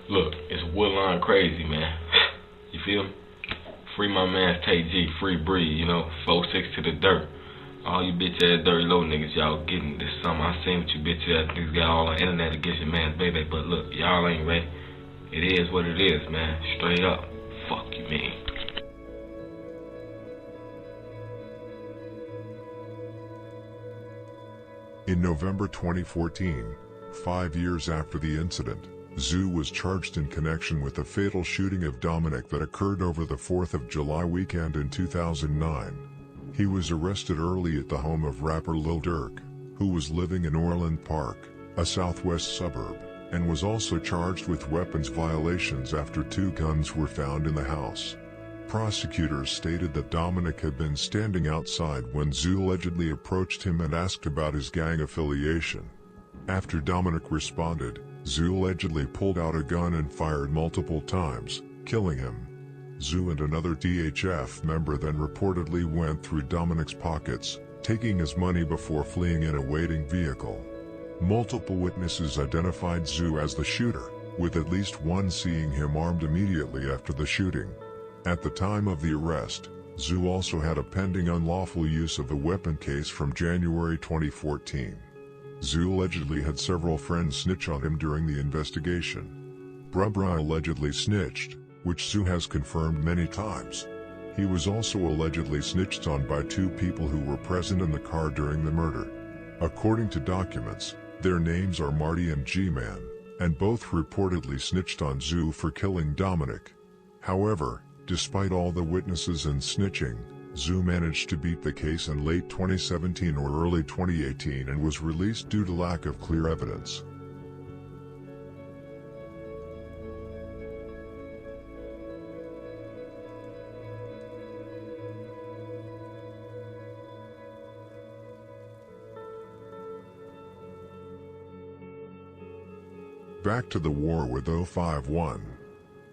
Look, it's Woodline crazy, man. You feel me? Free my man Tay G, free breed, 4-6 to the dirt. All you bitch ass dirty low niggas, y'all getting this summer. I seen what you bitch ass niggas got all on the internet against your man's BayBay, but look, y'all ain't ready. It is what it is, man. Straight up. Fuck you, man. In November 2014, 5 years after the incident, Zoo was charged in connection with the fatal shooting of Dominic that occurred over the 4th of July weekend in 2009. He was arrested early at the home of rapper Lil Durk, who was living in Orland Park, a southwest suburb, and was also charged with weapons violations after 2 guns were found in the house. Prosecutors stated that Dominic had been standing outside when Zoo allegedly approached him and asked about his gang affiliation. After Dominic responded, Zoo allegedly pulled out a gun and fired multiple times, killing him. Zoo and another THF member then reportedly went through Dominic's pockets, taking his money before fleeing in a waiting vehicle. Multiple witnesses identified Zoo as the shooter, with at least one seeing him armed immediately after the shooting. At the time of the arrest, Zoo also had a pending unlawful use of the weapon case from January 2014. Zoo allegedly had several friends snitch on him during the investigation. Brubra allegedly snitched, which Zoo has confirmed many times. He was also allegedly snitched on by 2 people who were present in the car during the murder. According to documents, their names are Marty and G-Man, and both reportedly snitched on Zoo for killing Dominic. However, despite all the witnesses and snitching, Zoo managed to beat the case in late 2017 or early 2018 and was released due to lack of clear evidence. Back to the war with 051.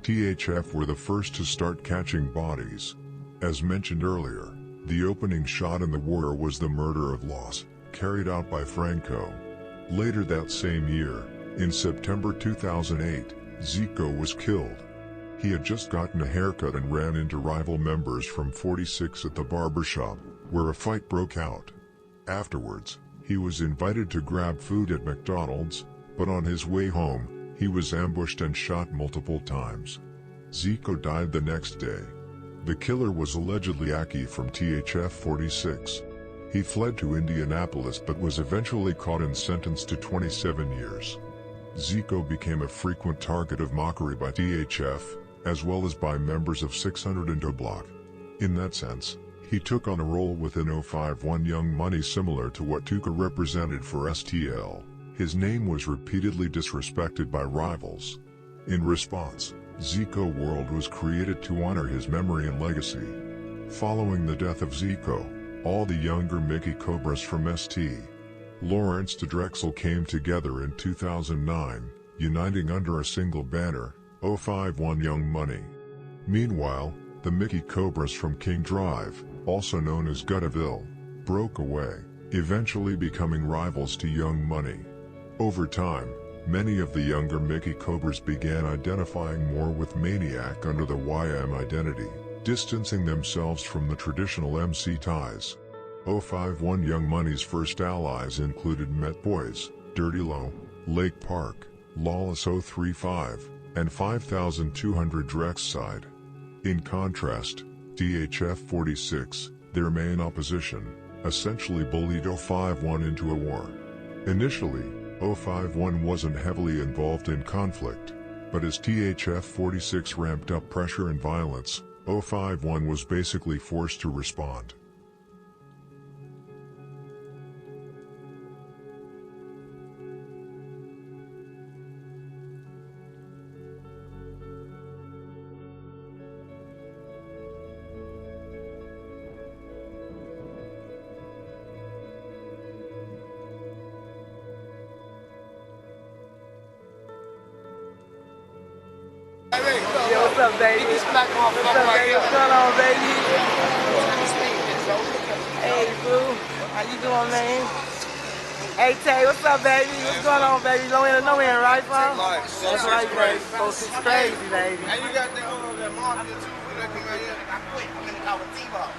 THF were the first to start catching bodies. As mentioned earlier, the opening shot in the war was the murder of Los, carried out by Franco. Later that same year, in September 2008, Zico was killed. He had just gotten a haircut and ran into rival members from 46 at the barbershop, where a fight broke out. Afterwards, he was invited to grab food at McDonald's, but on his way home, he was ambushed and shot multiple times. Zico died the next day. The killer was allegedly Aki from THF46. He fled to Indianapolis but was eventually caught and sentenced to 27 years. Zico became a frequent target of mockery by THF, as well as by members of 600 and O Block. In that sense, He took on a role within 051 Young Money similar to what Tuka represented for STL. His name was repeatedly disrespected by rivals. In response, Zico World was created to honor his memory and legacy. Following the death of Zico, all the younger Mickey Cobras from St. Lawrence to Drexel came together in 2009, uniting under a single banner, 051 Young Money. Meanwhile, the Mickey Cobras from King Drive, also known as Guttaville, broke away, eventually becoming rivals to Young Money. Over time, many of the younger Mickey Cobras began identifying more with Maniac under the YM identity, distancing themselves from the traditional MC ties. 051 Young Money's first allies included Met Boys, Dirty Low, Lake Park, Lawless 035, and 5200 Drexside. In contrast, THF46, their main opposition, essentially bullied 051 into a war. Initially, 051 wasn't heavily involved in conflict, but as THF46 ramped up pressure and violence, 051 was basically forced to respond. Yo, what's up, baby? What's up, baby? What's going on, baby? Hey, boo. How you doing, man? Hey, Tay, what's up, baby? What's going on, baby? No in, right, bro? That's right, baby. Folks is crazy, baby. And you got that mafia too. I quit. I'm in the car with T-Bob.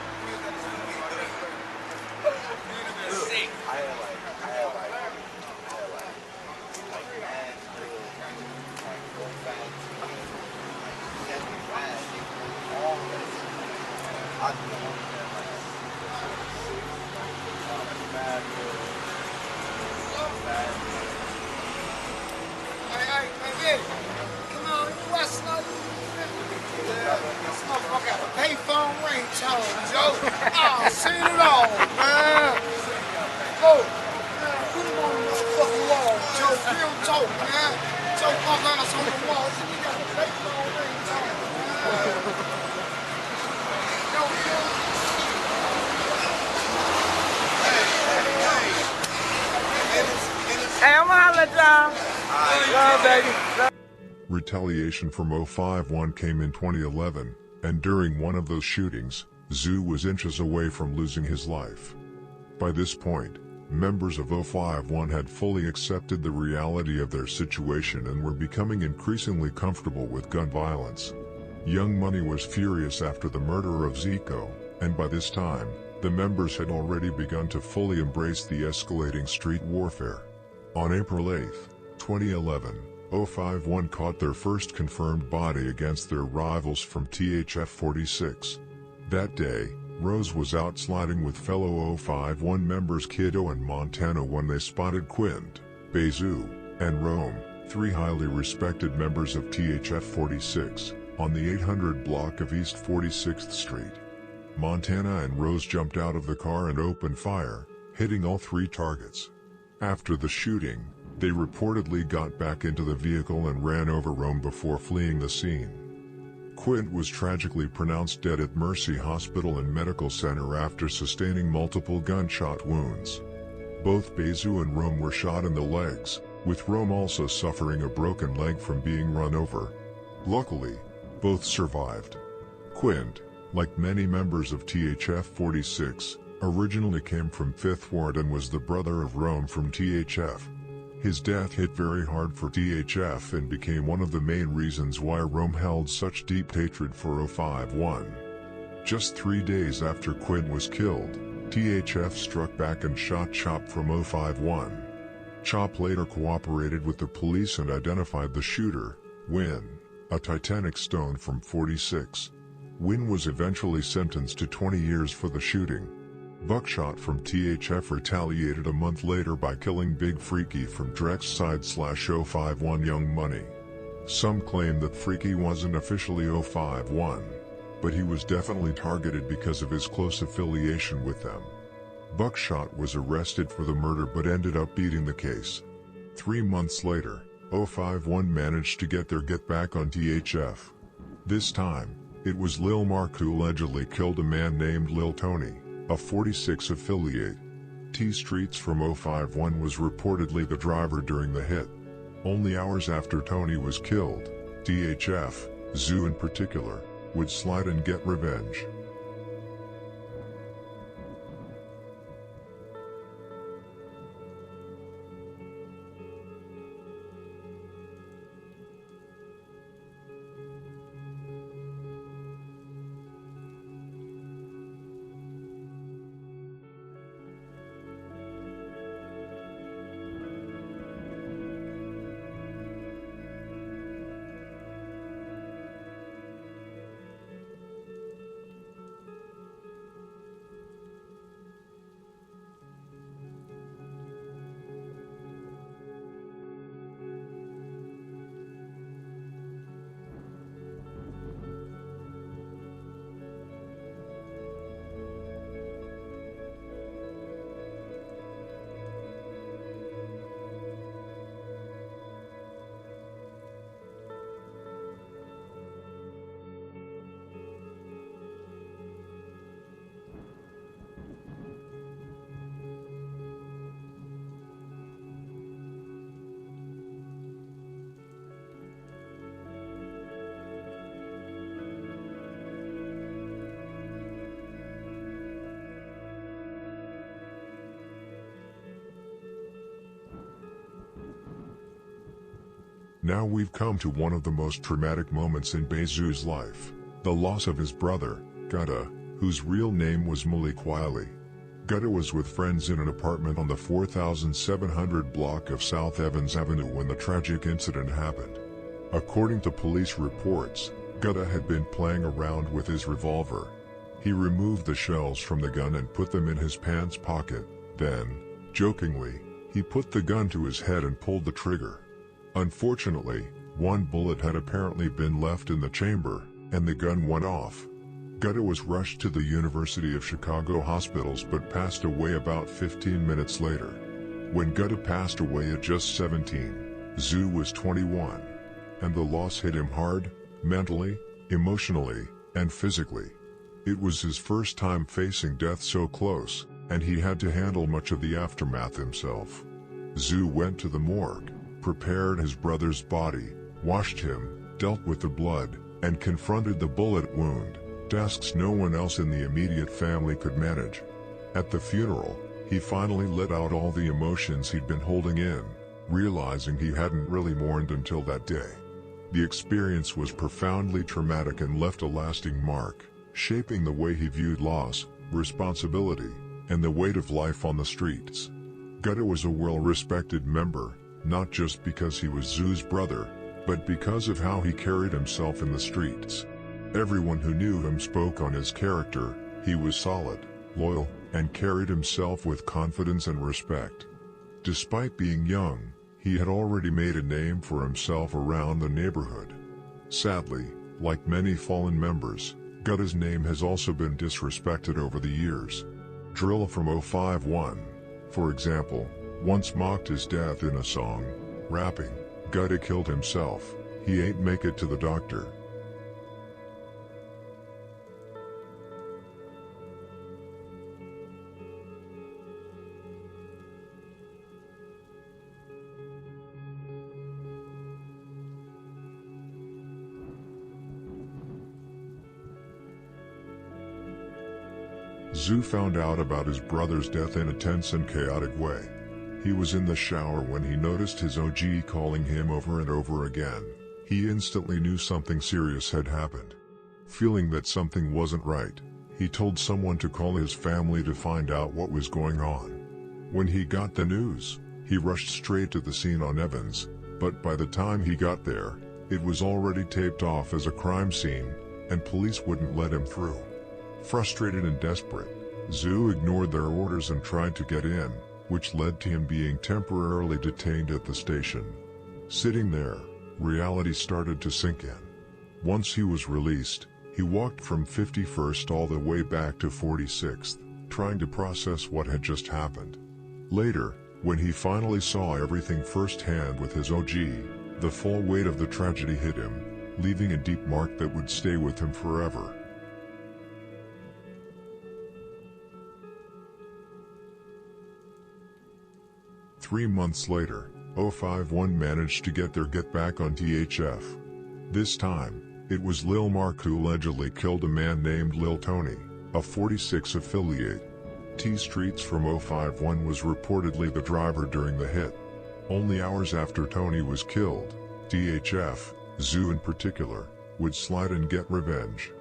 Hey, come on, you West Snow. This motherfucker got a payphone ringtone, Joe. Oh, seen it all, man. Go. Put him on the motherfucking wall, Joe. Real talk, man. Joe punk on us on the wall. He got a payphone ringtone, man. Hey, I'm gonna holler at y'all. Love, baby. Retaliation from 051 came in 2011, and during one of those shootings, Zoo was inches away from losing his life. By this point, members of 051 had fully accepted the reality of their situation and were becoming increasingly comfortable with gun violence. Young Money was furious after the murder of Zico, and by this time, the members had already begun to fully embrace the escalating street warfare. On April 8, 2011, 051 caught their first confirmed body against their rivals from THF46. That day, Rose was out sliding with fellow 051 members Kiddo and Montana when they spotted Quint, BayZoo, and Rome, three highly respected members of THF46, on the 800 block of East 46th Street. Montana and Rose jumped out of the car and opened fire, hitting all three targets. After the shooting, they reportedly got back into the vehicle and ran over Rome before fleeing the scene. Quint was tragically pronounced dead at Mercy Hospital and Medical Center after sustaining multiple gunshot wounds. Both BayZoo and Rome were shot in the legs, with Rome also suffering a broken leg from being run over. Luckily, both survived. Quint, like many members of THF46, originally came from 5th Ward and was the brother of Rome from THF. His death hit very hard for THF and became one of the main reasons why Rome held such deep hatred for 051. Just 3 days after Quint was killed, THF struck back and shot Chop from 051. Chop later cooperated with the police and identified the shooter, Win, a Titanic Stone from 46. Win was eventually sentenced to 20 years for the shooting. Buckshot from THF retaliated a month later by killing Big Freaky from Drexside/051 Young Money. Some claim that Freaky wasn't officially 051. but he was definitely targeted because of his close affiliation with them. Buckshot was arrested for the murder but ended up beating the case. 3 months later, 051 managed to get their get back on THF. This time, it was Lil Mark who allegedly killed a man named Lil Tony, a 46 affiliate. T Streets from 051 was reportedly the driver during the hit. Only hours after Tony was killed, THF, BayZoo in particular, would slide and get revenge. Now we've come to one of the most traumatic moments in BayZoo's life, the loss of his brother, Gutta, whose real name was Malik Wiley. Gutta was with friends in an apartment on the 4700 block of South Evans Avenue when the tragic incident happened. According to police reports, Gutta had been playing around with his revolver. He removed the shells from the gun and put them in his pants pocket, then, jokingly, he put the gun to his head and pulled the trigger. Unfortunately, one bullet had apparently been left in the chamber, and the gun went off. Gutta was rushed to the University of Chicago hospitals but passed away about 15 minutes later. When Gutta passed away at just 17, BayZoo was 21. And the loss hit him hard, mentally, emotionally, and physically. It was his first time facing death so close, and he had to handle much of the aftermath himself. BayZoo went to the morgue, prepared his brother's body, washed him, dealt with the blood, and confronted the bullet wound, tasks no one else in the immediate family could manage. At the funeral, he finally let out all the emotions he'd been holding in, realizing he hadn't really mourned until that day. The experience was profoundly traumatic and left a lasting mark, shaping the way he viewed loss, responsibility, and the weight of life on the streets. Gutta was a well-respected member, not just because he was BayZoo's brother, but because of how he carried himself in the streets. Everyone who knew him spoke on his character. He was solid, loyal, and carried himself with confidence and respect. Despite being young, he had already made a name for himself around the neighborhood. Sadly, like many fallen members, Gutta's name has also been disrespected over the years. Drill from 051, for example, once mocked his death in a song, rapping, "Gutta killed himself, he ain't make it to the doctor." BayZoo found out about his brother's death in a tense and chaotic way. He was in the shower when he noticed his OG calling him over and over again. He instantly knew something serious had happened. Feeling that something wasn't right, he told someone to call his family to find out what was going on. When he got the news, he rushed straight to the scene on Evans, but by the time he got there, it was already taped off as a crime scene, and police wouldn't let him through. Frustrated and desperate, BayZoo ignored their orders and tried to get in, which led to him being temporarily detained at the station. Sitting there, reality started to sink in. Once he was released, He walked from 51st all the way back to 46th, trying to process what had just happened. Later, when he finally saw everything firsthand with his OG, the full weight of the tragedy hit him, leaving a deep mark that would stay with him forever. Three months later, 051 managed to get their get back on THF. This time, it was Lil Mark who allegedly killed a man named Lil Tony, a 46 affiliate. T Streets from 051 was reportedly the driver during the hit. Only hours after Tony was killed, THF, Zoo in particular, would slide and get revenge.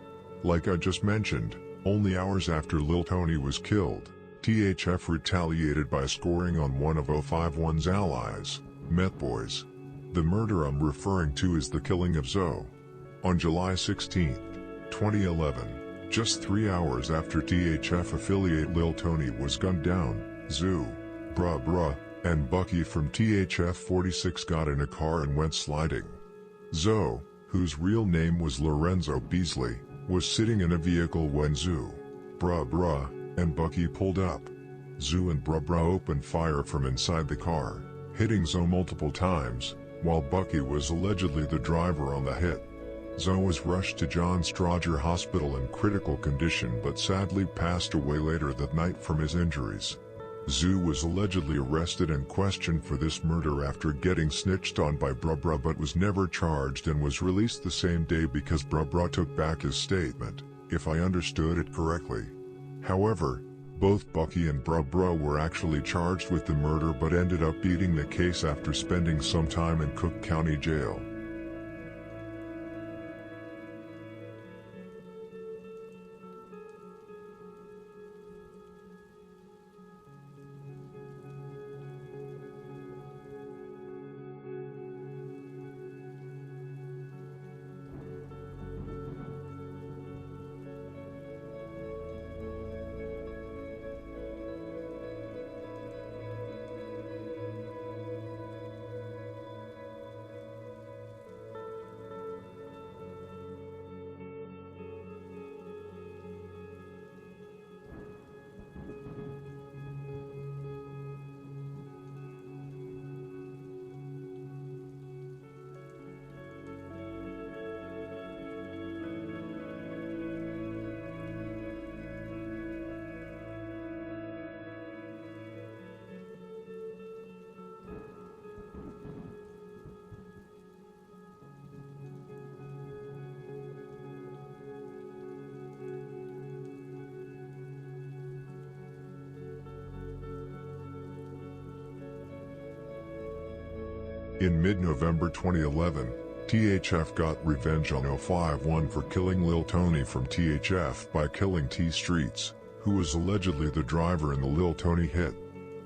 Like I just mentioned, only hours after Lil Tony was killed, THF retaliated by scoring on one of 051's allies, Met Boys. The murder I'm referring to is the killing of Zoe. On July 16, 2011, just 3 hours after THF affiliate Lil Tony was gunned down, Zoo, Bruh, and Bucky from THF46 got in a car and went sliding. Zoe, whose real name was Lorenzo Beasley, was sitting in a vehicle when Zoo, Bruh, and Bucky pulled up. Zoo and Bruh opened fire from inside the car, hitting Zoe multiple times, while Bucky was allegedly the driver on the hit. Zoe was rushed to John Strowger Hospital in critical condition but sadly passed away later that night from his injuries. Zoo was allegedly arrested and questioned for this murder after getting snitched on by Bruh but was never charged and was released the same day because Bruh took back his statement, if I understood it correctly. However, both Bucky and Bruh were actually charged with the murder but ended up beating the case after spending some time in Cook County Jail. In mid-November 2011, THF got revenge on 051 for killing Lil Tony from THF by killing T Streets, who was allegedly the driver in the Lil Tony hit.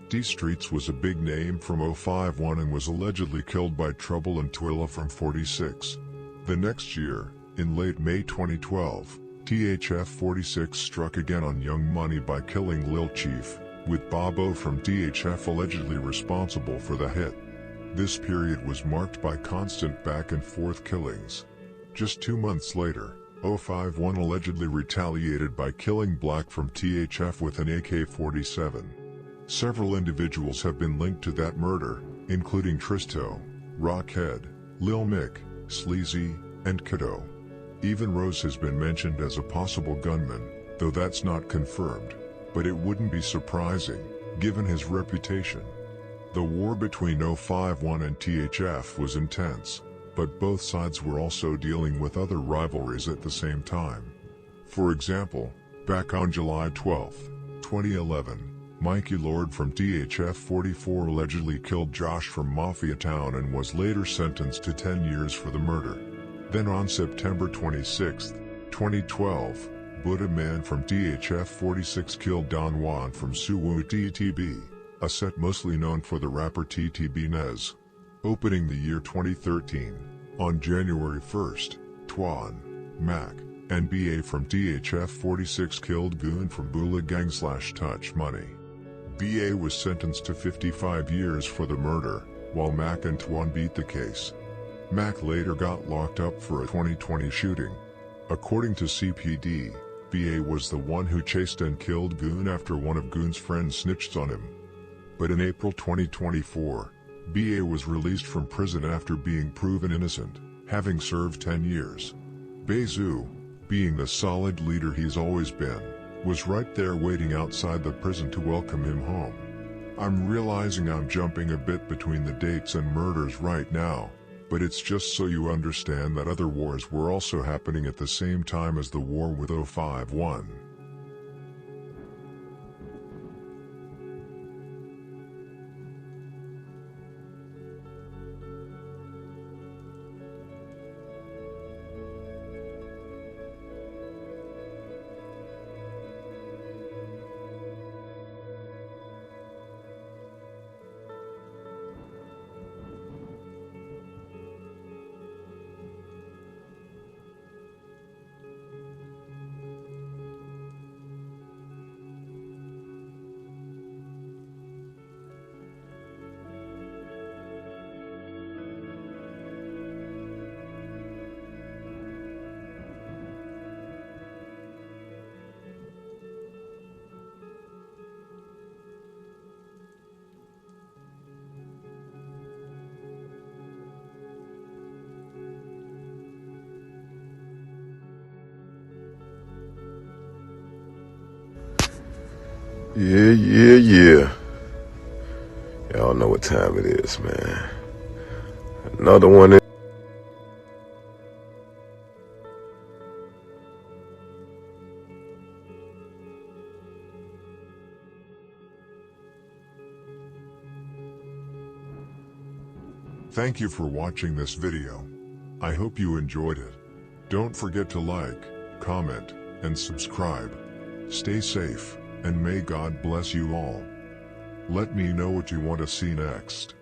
T Streets was a big name from 051 and was allegedly killed by Trouble and Twilla from 46. The next year, in late May 2012, THF46 struck again on Young Money by killing Lil Chief, with Bobo from THF allegedly responsible for the hit. This period was marked by constant back-and-forth killings. Just 2 months later, 051 allegedly retaliated by killing Black from THF with an AK-47. Several individuals have been linked to that murder, including Tristo, Rockhead, Lil Mick, Sleazy, and Cadeau. Even Rose has been mentioned as a possible gunman, though that's not confirmed, but it wouldn't be surprising, given his reputation. The war between 051 and THF was intense, but both sides were also dealing with other rivalries at the same time. For example, back on July 12, 2011, Mikey Lord from THF44 allegedly killed Josh from Mafia Town and was later sentenced to 10 years for the murder. Then on September 26, 2012, Buddha Man from THF46 killed Don Juan from Suwu TTB, a set mostly known for the rapper TTB Nez. Opening the year 2013, on January 1st, Twan, Mac, and BA from THF46 killed Goon from Bula Gang / Touch Money. BA was sentenced to 55 years for the murder, while Mac and Twan beat the case. Mac later got locked up for a 2020 shooting. According to CPD, BA was the one who chased and killed Goon after one of Goon's friends snitched on him. But in April 2024, BA was released from prison after being proven innocent, having served 10 years. BayZoo, being the solid leader he's always been, was right there waiting outside the prison to welcome him home. I'm realizing I'm jumping a bit between the dates and murders right now, but it's just so you understand that other wars were also happening at the same time as the war with 051. Yeah. Y'all know what time it is, man. Another one in. Thank you for watching this video. I hope you enjoyed it. Don't forget to like, comment, and subscribe. Stay safe, and may God bless you all. Let me know what you want to see next.